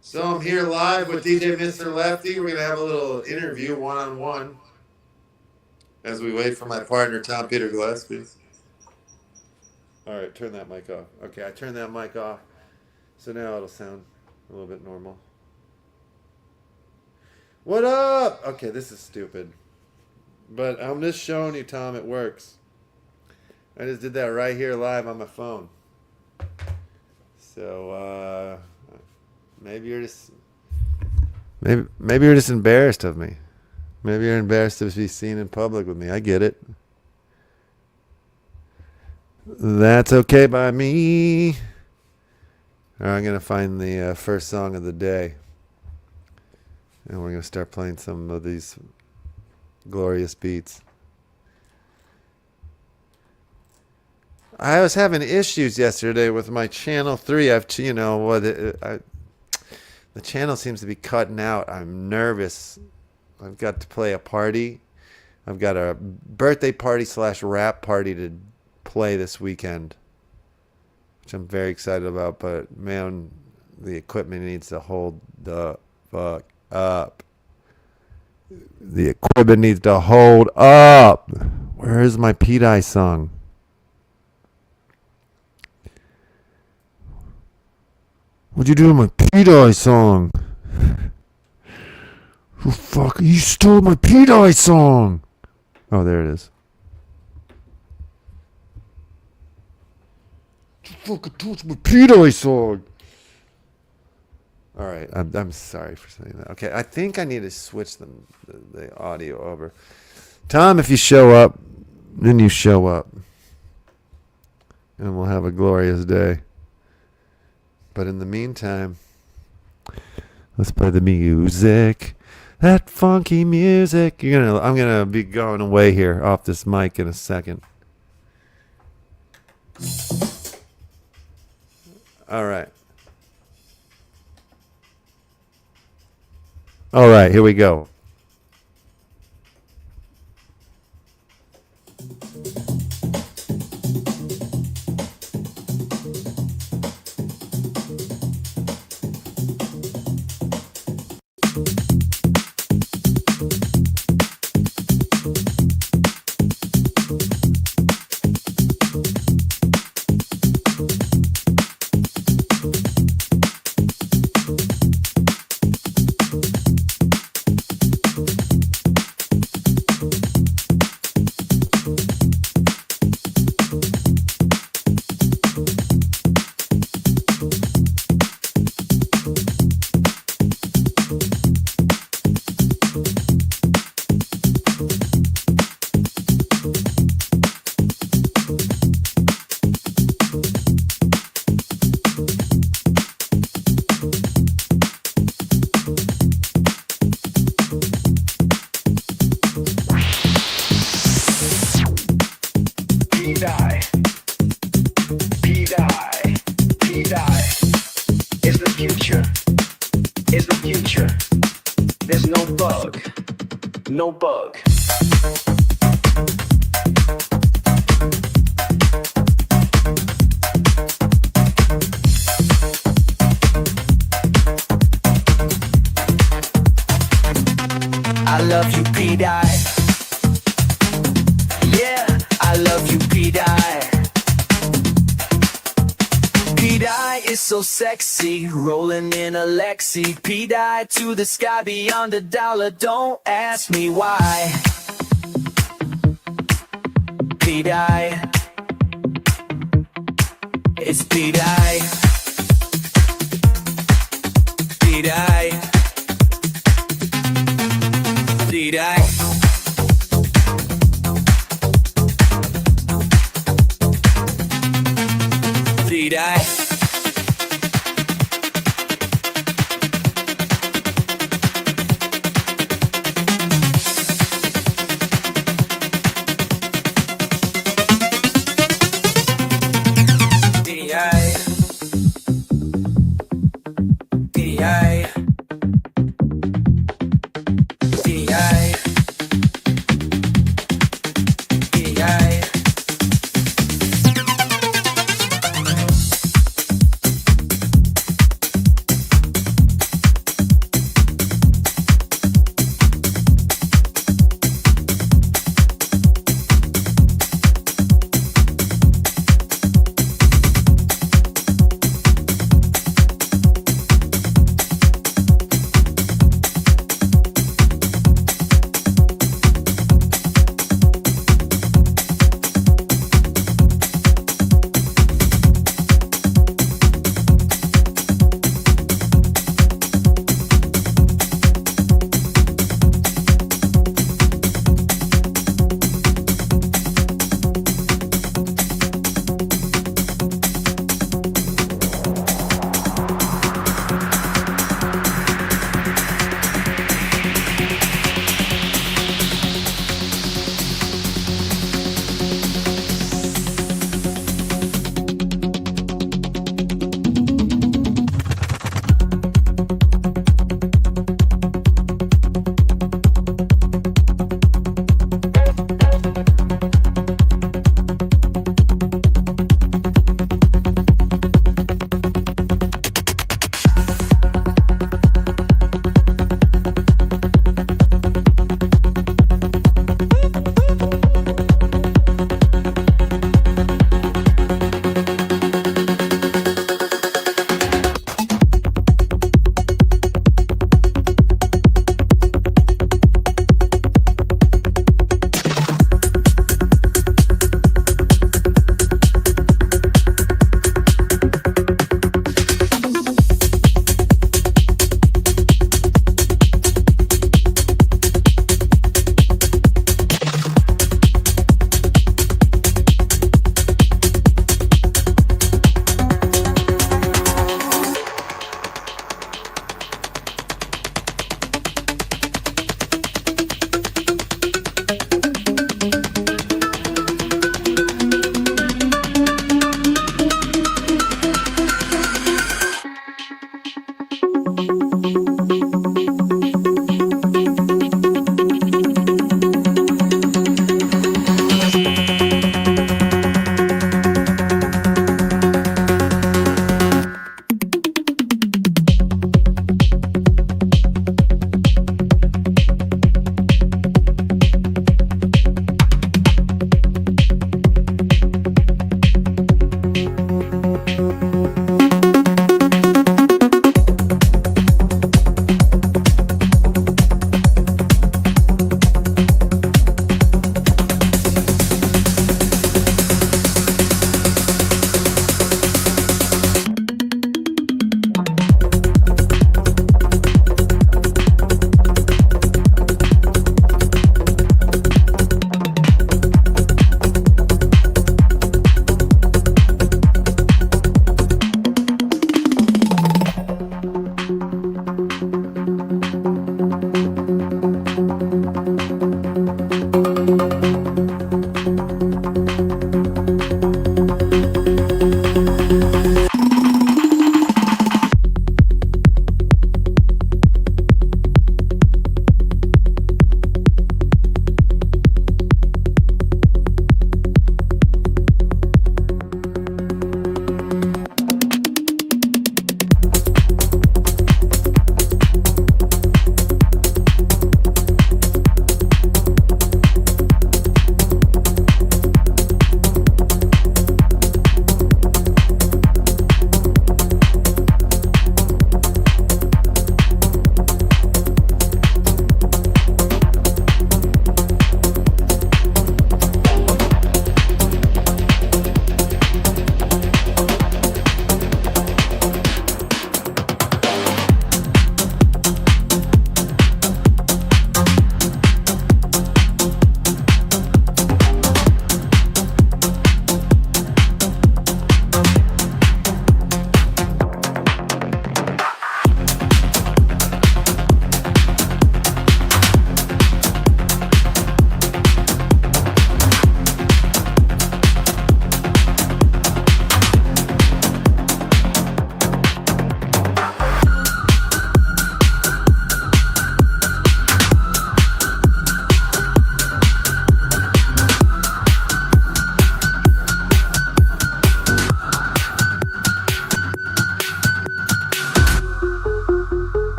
So I'm here live with DJ Mr. Lefty. We're going to have a little interview one-on-one as we wait for my partner, Tom Peter Gillespie. All right, turn that mic off. Okay, I turned that mic off. So now it'll sound a little bit normal. What up? Okay, this is stupid. But I'm just showing you, Tom, it works. I just did that right here live on my phone. So, maybe you're just embarrassed of me. Maybe you're embarrassed to be seen in public with me. I get it. That's okay by me. All right, I'm going to find the first song of the day. And we're going to start playing some of these glorious beats. I was having issues yesterday with my channel 3. The channel seems to be cutting out. I'm nervous. I've got to play a party. I've got a birthday party / rap party to play this weekend, which I'm very excited about. But man, the equipment needs to hold the fuck up. The equipment needs to hold up. Where is my P-Dye song? What'd you do to my P-Dye song? Oh, fuck, you stole my P-Dye song. Oh, there it is. You fucking took my P-Dye song. All right, I'm sorry for saying that. Okay, I think I need to switch the audio over. Tom, if you show up, then you show up. And we'll have a glorious day. But in the meantime, let's play the music. That funky music. I'm gonna be going away here off this mic in a second. All right. All right, here we go.
no bug. I love you, P-Dye. Yeah, I love you, P-Dye. P-Dye is so sexy, rolling in a Lexi. P-Dye to the sky beyond a dollar, don't ask me why. P-Dye, it's P-Dye. P-Dye, P-Dye. P-Dye.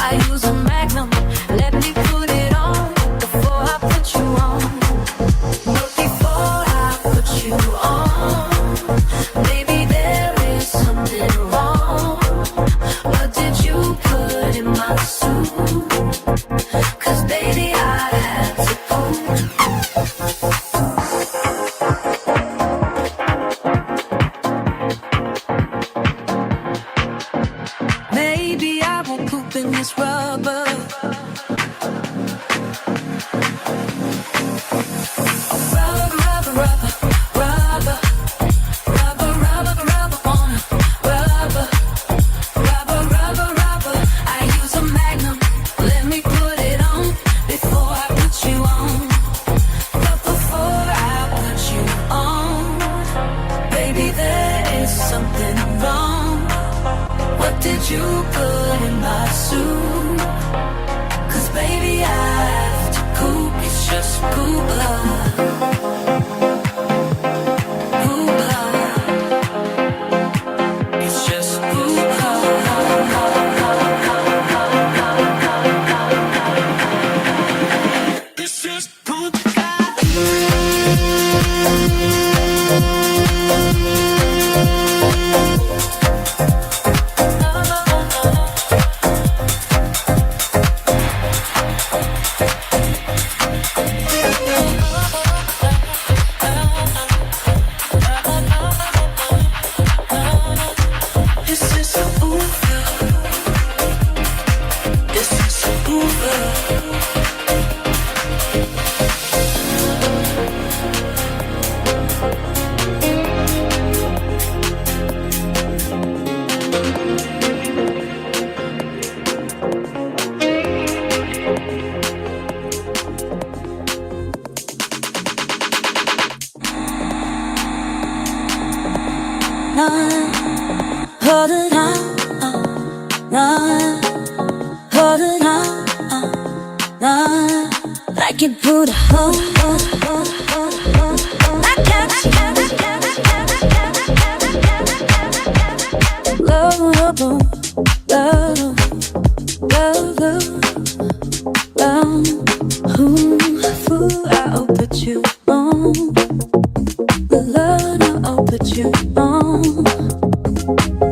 I use a magnum. Let me put it on before I put you on. But before I put you on, baby, there is something wrong. What did you put in my soup? 'Cause baby, I had to poop. Maybe I won't poop in this rubber. Rubber, rubber, rubber, rubber, rubber, rubber, rubber on rubber, rubber, rubber, rubber. I use a magnum. Let me put it on before I put you on. But before I put you on, baby, there is something wrong. What did you put in my soup? 'Cause baby, I have to poop. It's just poop blood. Poop blood. It's just poop blood. It's just poop This is a Uber. This is a Uber. Hold it on, hold it on, like it put a hold, I can't love, love, love, fool, I'll put you on, love, I'll put you on.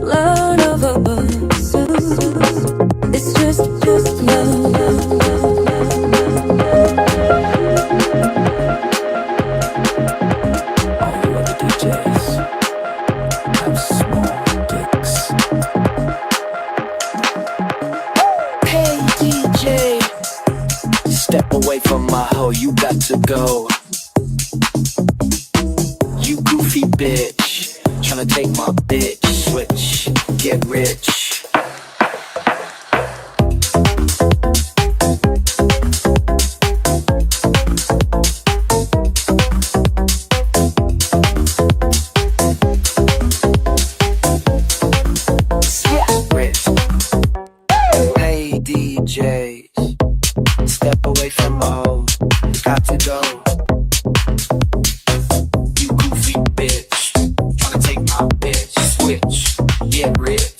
Lord of a bus, it's just love. All of the DJs have small dicks. Hey DJ, step away from my hoe, you got to go. You goofy bitch, tryna take my bitch, switch, get rich. Hey DJs, step away from my hoe, got to go. You goofy bitch, tryna take my bitch, switch, get rich.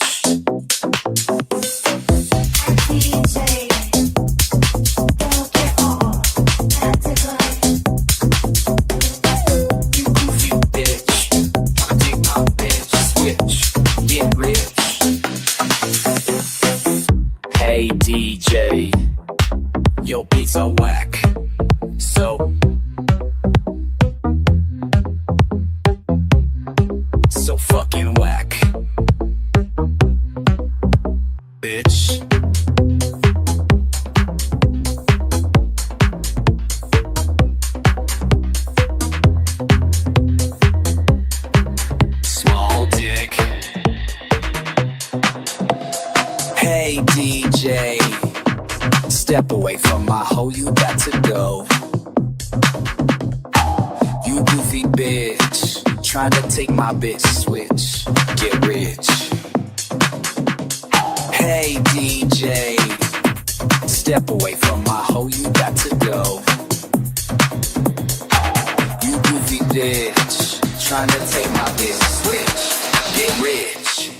You goofy bitch, tryna take my bitch, switch, get rich. Hey DJ, your beats are whack, so fucking whack, bitch. Small dick. Hey DJ, step away from my hoe, you got to go. You goofy bitch, trying to take my bitch, switch, get rich. Hey DJ, step away from my hoe, you got to go. You goofy bitch, trying to take my bitch, switch, get rich.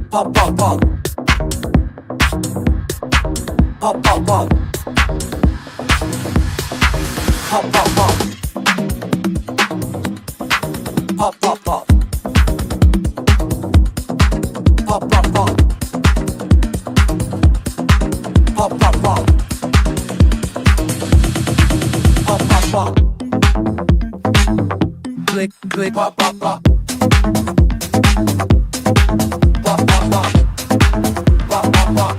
Pop, pop, pop. Pop, pop, pop. Pop, pop, pop. Pop, pop, pop. Pop, pop, pop. Pop, pop, pop. Pop, pop, pop. Click, click, pop, pop, pop. Pop, pop, pop. Pop, pop, pop.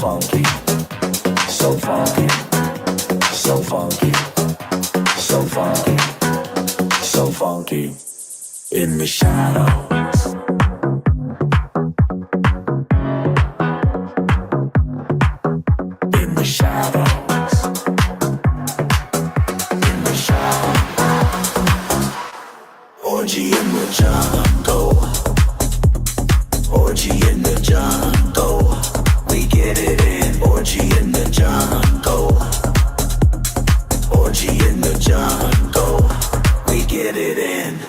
funky, so funky, so funky, so funky, so funky. In the shadows. In the shadows. In the shadows. Orgy in the jungle. Orgy in the jungle. We get it in. Orgy in the jungle. Orgy in the jungle. We get it in.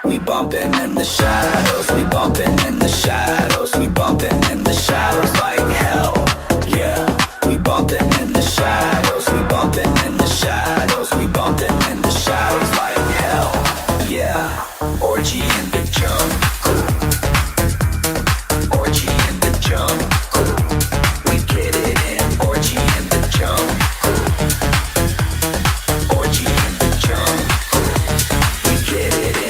We bumpin' in the shadows, we bumpin' in the shadows, we bumpin' in the shadows like hell, yeah. We bumpin' in the shadows, we bumpin' in the shadows, we bumpin' in the shadows like hell, yeah. Orgy in the jungle, orgy in the jungle, we get it in. Orgy in the jungle, orgy in the jungle, we get it in.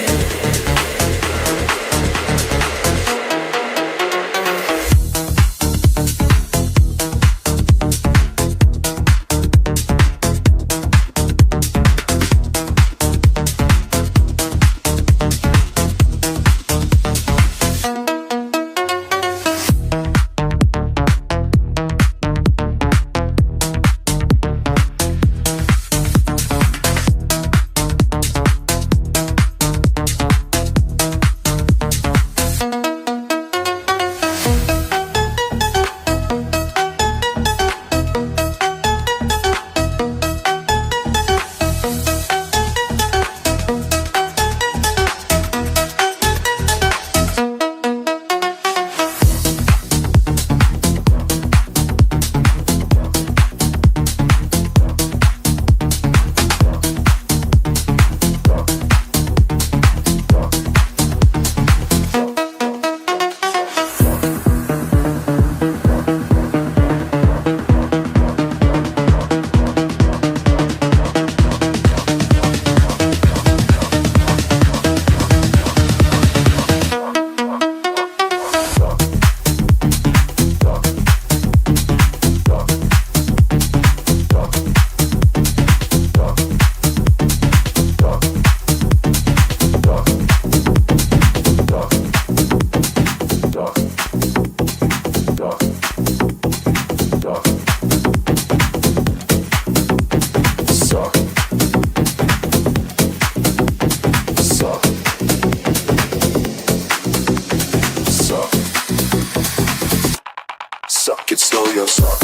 Suck it slow, yo, suck.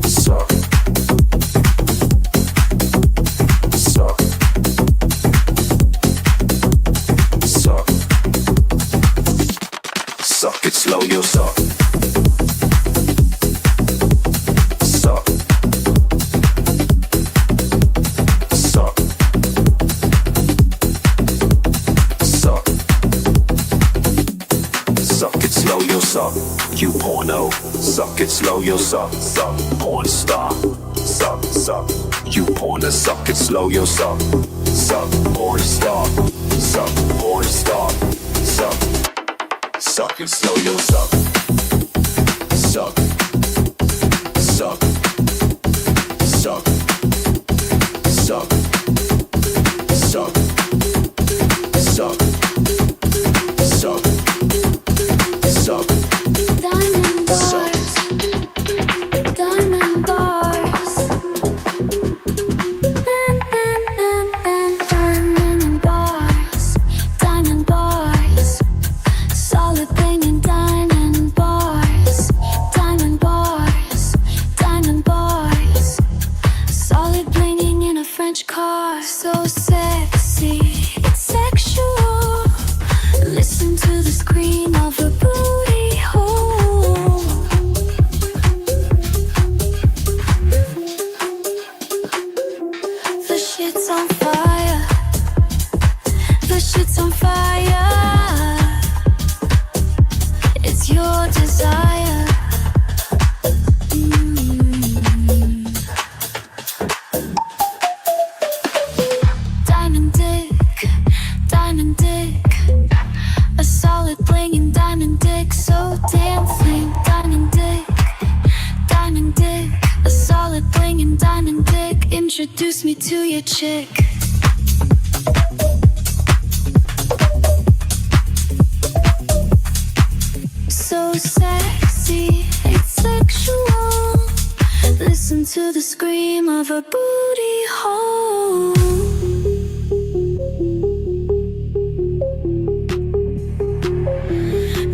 Suck. Suck. Suck. Suck it slow, yo, suck. Suck. Suck. Suck. Suck it slow, yo, suck. You porno. Suck it slow, yo, suck. Suck. Porn star. Suck, suck. You porno. Suck it slow, yo, suck. Suck. Porn star. Suck. Porn star. Suck. Suck it slow, yo, suck. Suck. Suck. Suck. Suck. Suck. Suck. Suck. Suck.
Diamond bars, diamond bars, diamond bars, diamond bars, solid banging diamond bars, diamond bars. It's your desire. Diamond dick, a solid blingin' diamond dick, so damn flame. Diamond dick, a solid blingin' diamond dick. Introduce me to your chick. So sexy, it's sexual. Listen to the scream of a booty hole.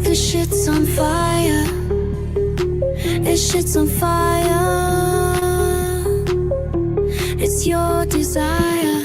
This shit's on fire. This shit's on fire. It's your desire.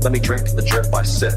Let me drink the drip by sip.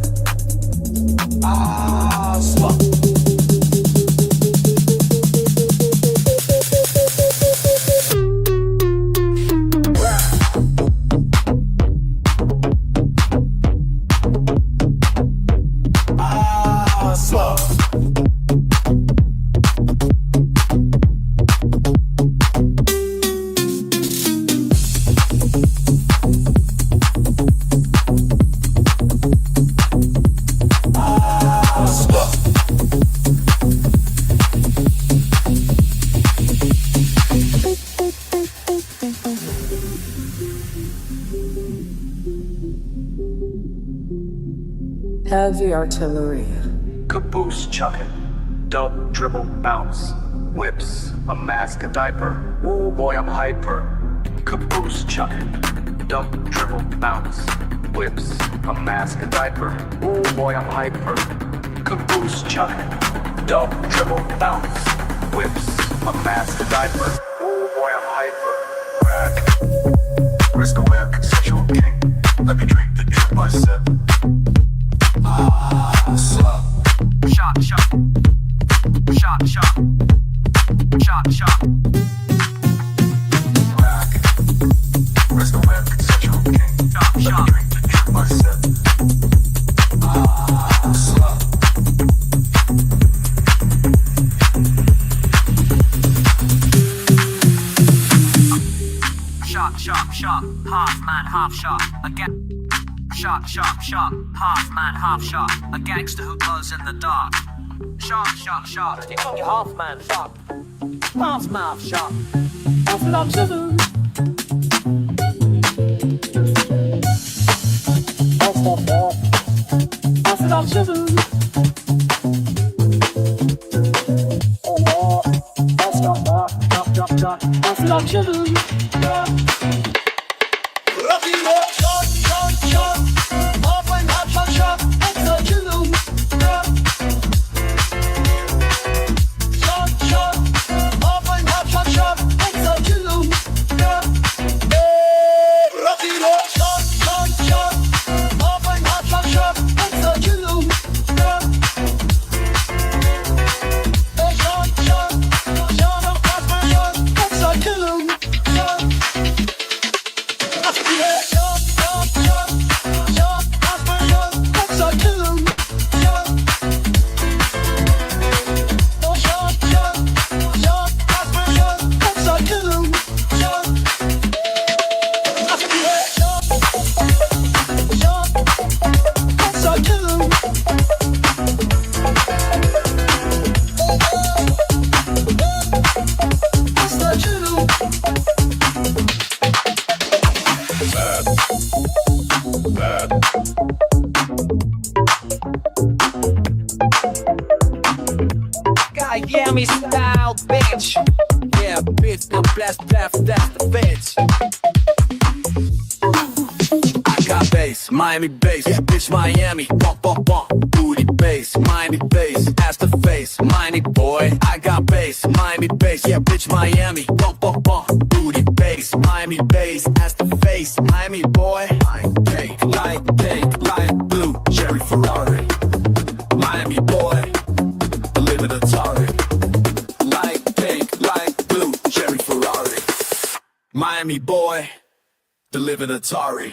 Heavy artillery.
Caboose chucking, dub, dribble, bounce, whips, a mask, a diaper. Ooh boy, I'm hyper. Caboose chucking, dub, dribble, bounce, whips, a mask, a diaper. Ooh boy, I'm hyper. Caboose chucking, dub, dribble, bounce, whips, a mask, a diaper. Ooh boy, I'm hyper. Rack, wrist aware, consensual king. Let me drink the drip by sip. Slow. Shot, shot. Shot, shot. Shot, shot. Rack. Wrist aware, consensual king. Shot, shot. Let me drink the drip by sip. Slow. Shot, shot, shot. Half man, half shot. Again. Shot, shot, shot, half man, half shot. A gangster who glows in the dark. Shot, shot, shot. It's only half man shot. Half mouth shot. Half love scissors. Half love scissors. Half love scissors.
Miami style, bitch. Yeah, bitch, the best, that's the bitch. I got bass, Miami bass, yeah, bitch, Miami, bump, bump, bump, booty bass, Miami bass, ass to face, Miami boy. I got bass, Miami bass, yeah, bitch, Miami, bump, bump, bump, booty bass, Miami bass, ass to face, Miami boy. Like blue, cherry Ferrari, Miami boy, deliver the Atari. Like blue, cherry Ferrari, Miami boy, deliver the Atari.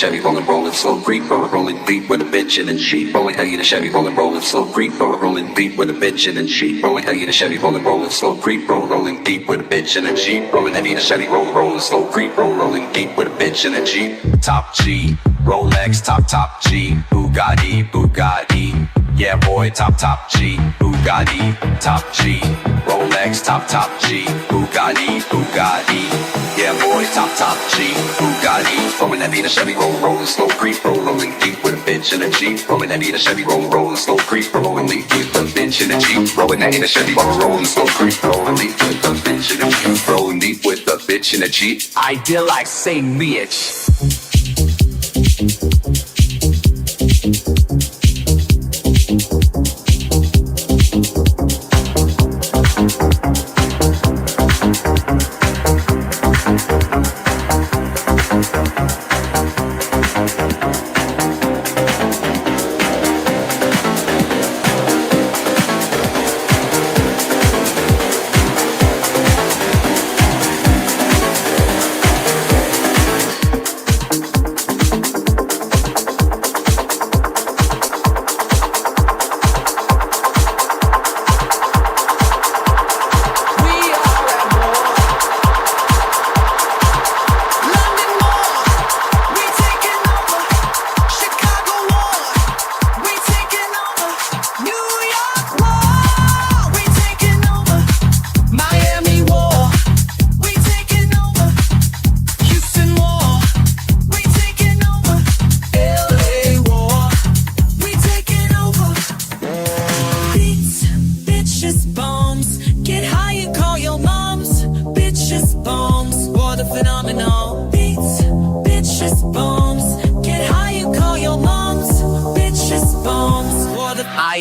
Chevy, rolling slow creep, rolling deep with a bitch in sheet. Rolling heavy in a Chevy, rolling slow creep, rolling deep with a bitch in sheet. Rolling heavy in a Chevy, rolling slow creep, rolling deep with a bitch in sheet. Rolling heavy in a Chevy, rolling slow creep, rolling deep with a bitch in sheet. Top G, Rolex, top G, Bugatti. Yeah boy, top G, Bugatti, top G, Rolex, top G, Bugatti. Yeah boy, top G, Bugatti. Rolling heavy in a Chevy, rolling slow creep, rolling deep with a bitch in a Jeep. Rolling heavy in a Chevy, rolling slow creep, rolling deep with a bitch in a Jeep. Rolling heavy in a Chevy, rolling slow creep, rolling deep with a bitch in a Jeep. Rolling deep with a bitch in a Jeep.
I deal like say bitch.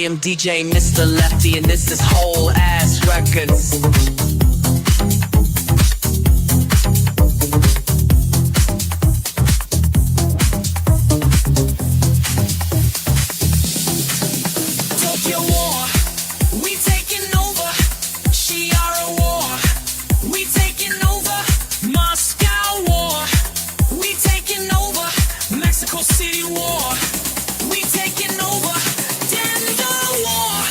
am DJ Mr. Lefty, and this is Whole Ass Records.
Tokyo War, we taking over. Shiara War, we taking over. Moscow War, we taking over. Mexico City War, we taking over. Denver War,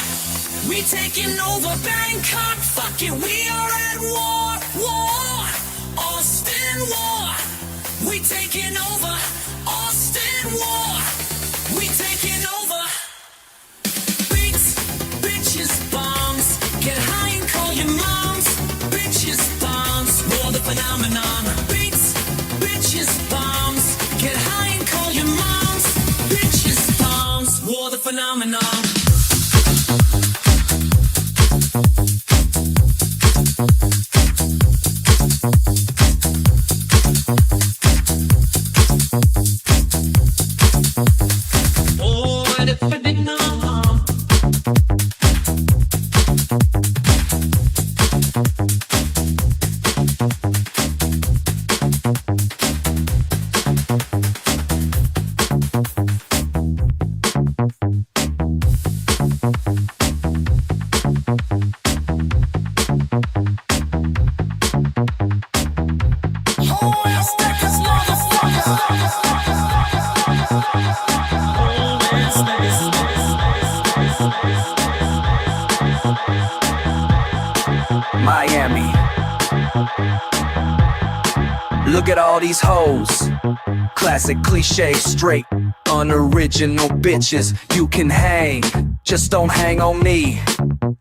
we taking over. Bangkok, fuck it, we are at war. War, Austin War, we taking over. Austin War, we taking over. Beats, bitches, bombs. Get high and call your moms. Bitches, bombs. War the phenomenon. Beats, bitches, bombs. Get high and call your moms. Bitches, bombs. War the phenomenon. Oh, and if I didn't know.
Miami. Look at all these hoes. Classic cliche, straight, unoriginal bitches. You can hang, just don't hang on me.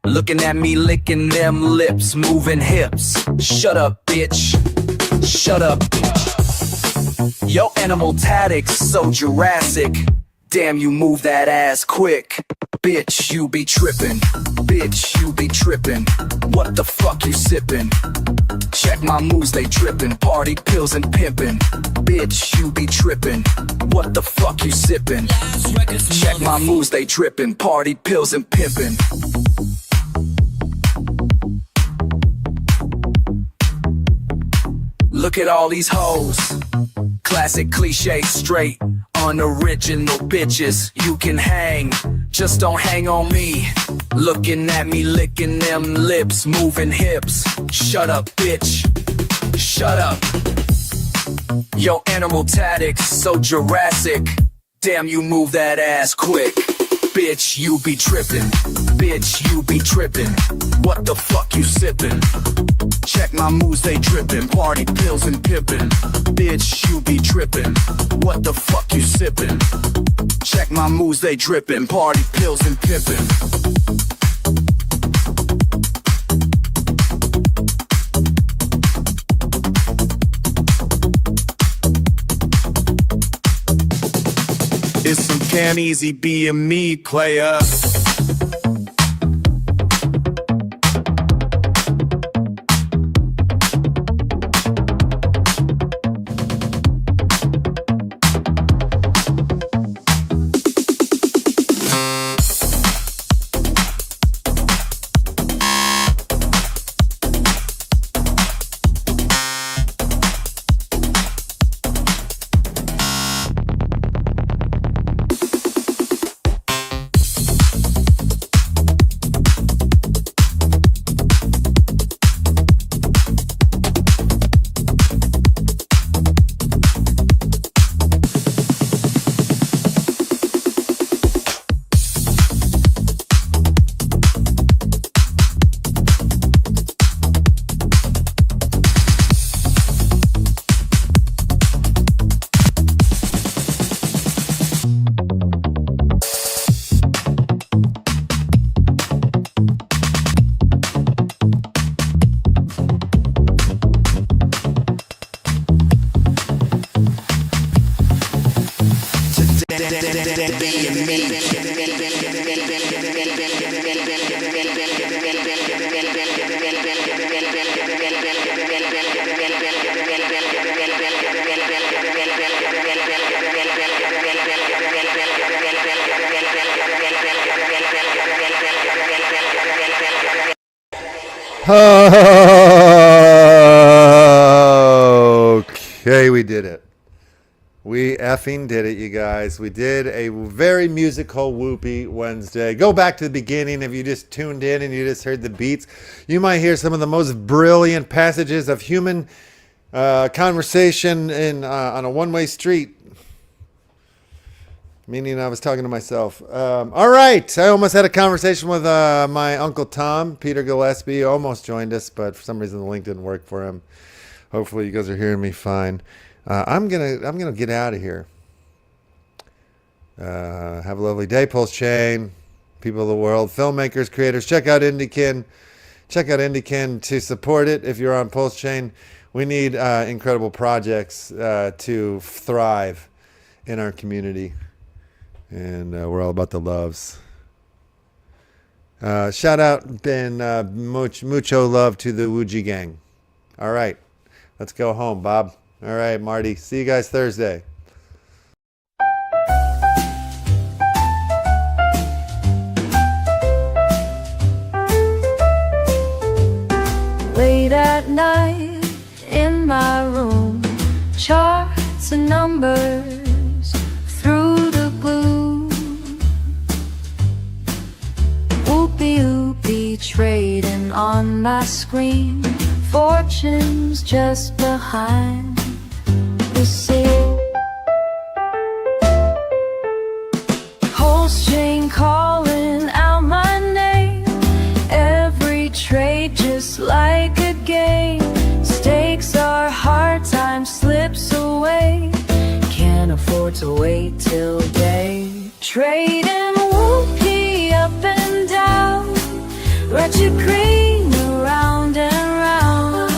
Looking at me, licking them lips, moving hips. Shut up, bitch. Shut up. Yo, animal tactics, so Jurassic. Damn, you move that ass quick. Bitch, you be trippin'. Bitch, you be trippin'. What the fuck you sippin'? Check my moves, they trippin'. Party pills and pimpin'. Bitch, you be trippin'. What the fuck you sippin'? Check my moves, they trippin'. Party pills and pimpin'. Look at all these hoes. Classic cliche, straight, unoriginal bitches. You can hang, just don't hang on me. Looking at me, licking them lips, moving hips. Shut up, bitch. Shut up. Yo, animal tactics, so Jurassic. Damn, you move that ass quick. Bitch, you be trippin'. Bitch, you be trippin'. What the fuck you sippin'? Check my moves, they drippin'. Party pills and pimpin'. Bitch, you be trippin'. What the fuck you sippin'? Check my moves, they drippin'. Party pills and pimpin'.
It's some Can't Easy being me, player.
Okay, we did it. We effing did it, you guys. We did a very musical Whoopie Wednesday. Go back to the beginning if you just tuned in and you just heard the beats. You might hear some of the most brilliant passages of human conversation on a one-way street. Meaning I was talking to myself. All right. I almost had a conversation with my Uncle Tom. Peter Gillespie almost joined us, but for some reason the link didn't work for him. Hopefully you guys are hearing me fine. I'm gonna get out of here. Have a lovely day, PulseChain, people of the world, filmmakers, creators. Check out INDIKIN. Check out INDIKIN to support it. If you're on PulseChain, we need incredible projects to thrive in our community, and we're all about the loves. Shout out and mucho love to the Wuji gang. All right, let's go home, Bob. All right, Marty. See you guys Thursday.
Late at night in my room, charts and numbers through the gloom. Whoopie trading on my screen, fortunes just behind the scene. PulseChain calling out my name, every trade just like a game. Stakes are hard, time slips away, can't afford to wait till day. Trading whoopie up and down, wretched green around and round.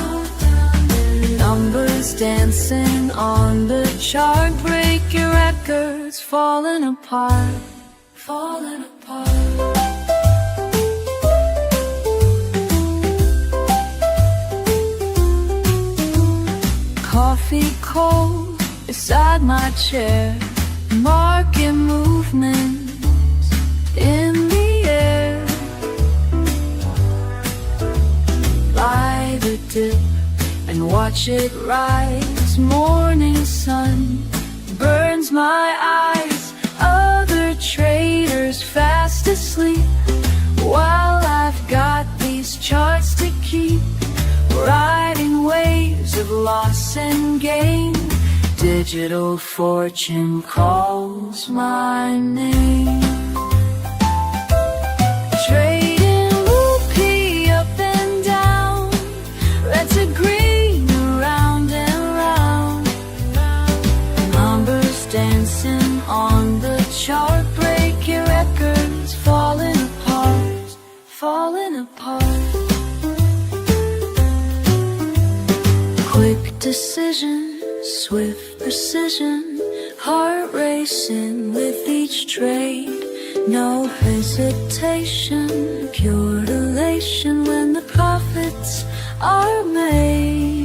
Numbers dancing on the chart, break your records, falling apart, falling apart. Coffee cold beside my chair, market movements in the air. Light a dip and watch it rise, morning sun burns my eyes. Other traders fast asleep, while I've got these charts to keep. Riding waves of loss and gain, digital fortune calls my name. Trading whoopie up and down, red to green around and round. Numbers dancing on the chart, break your records, falling apart, falling apart. Quick decision, swift precision, heart racing with each trade. No hesitation, pure elation when the profits are made.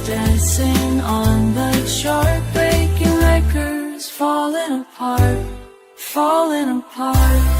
Dancing on the chart, breaking records, falling apart, falling apart.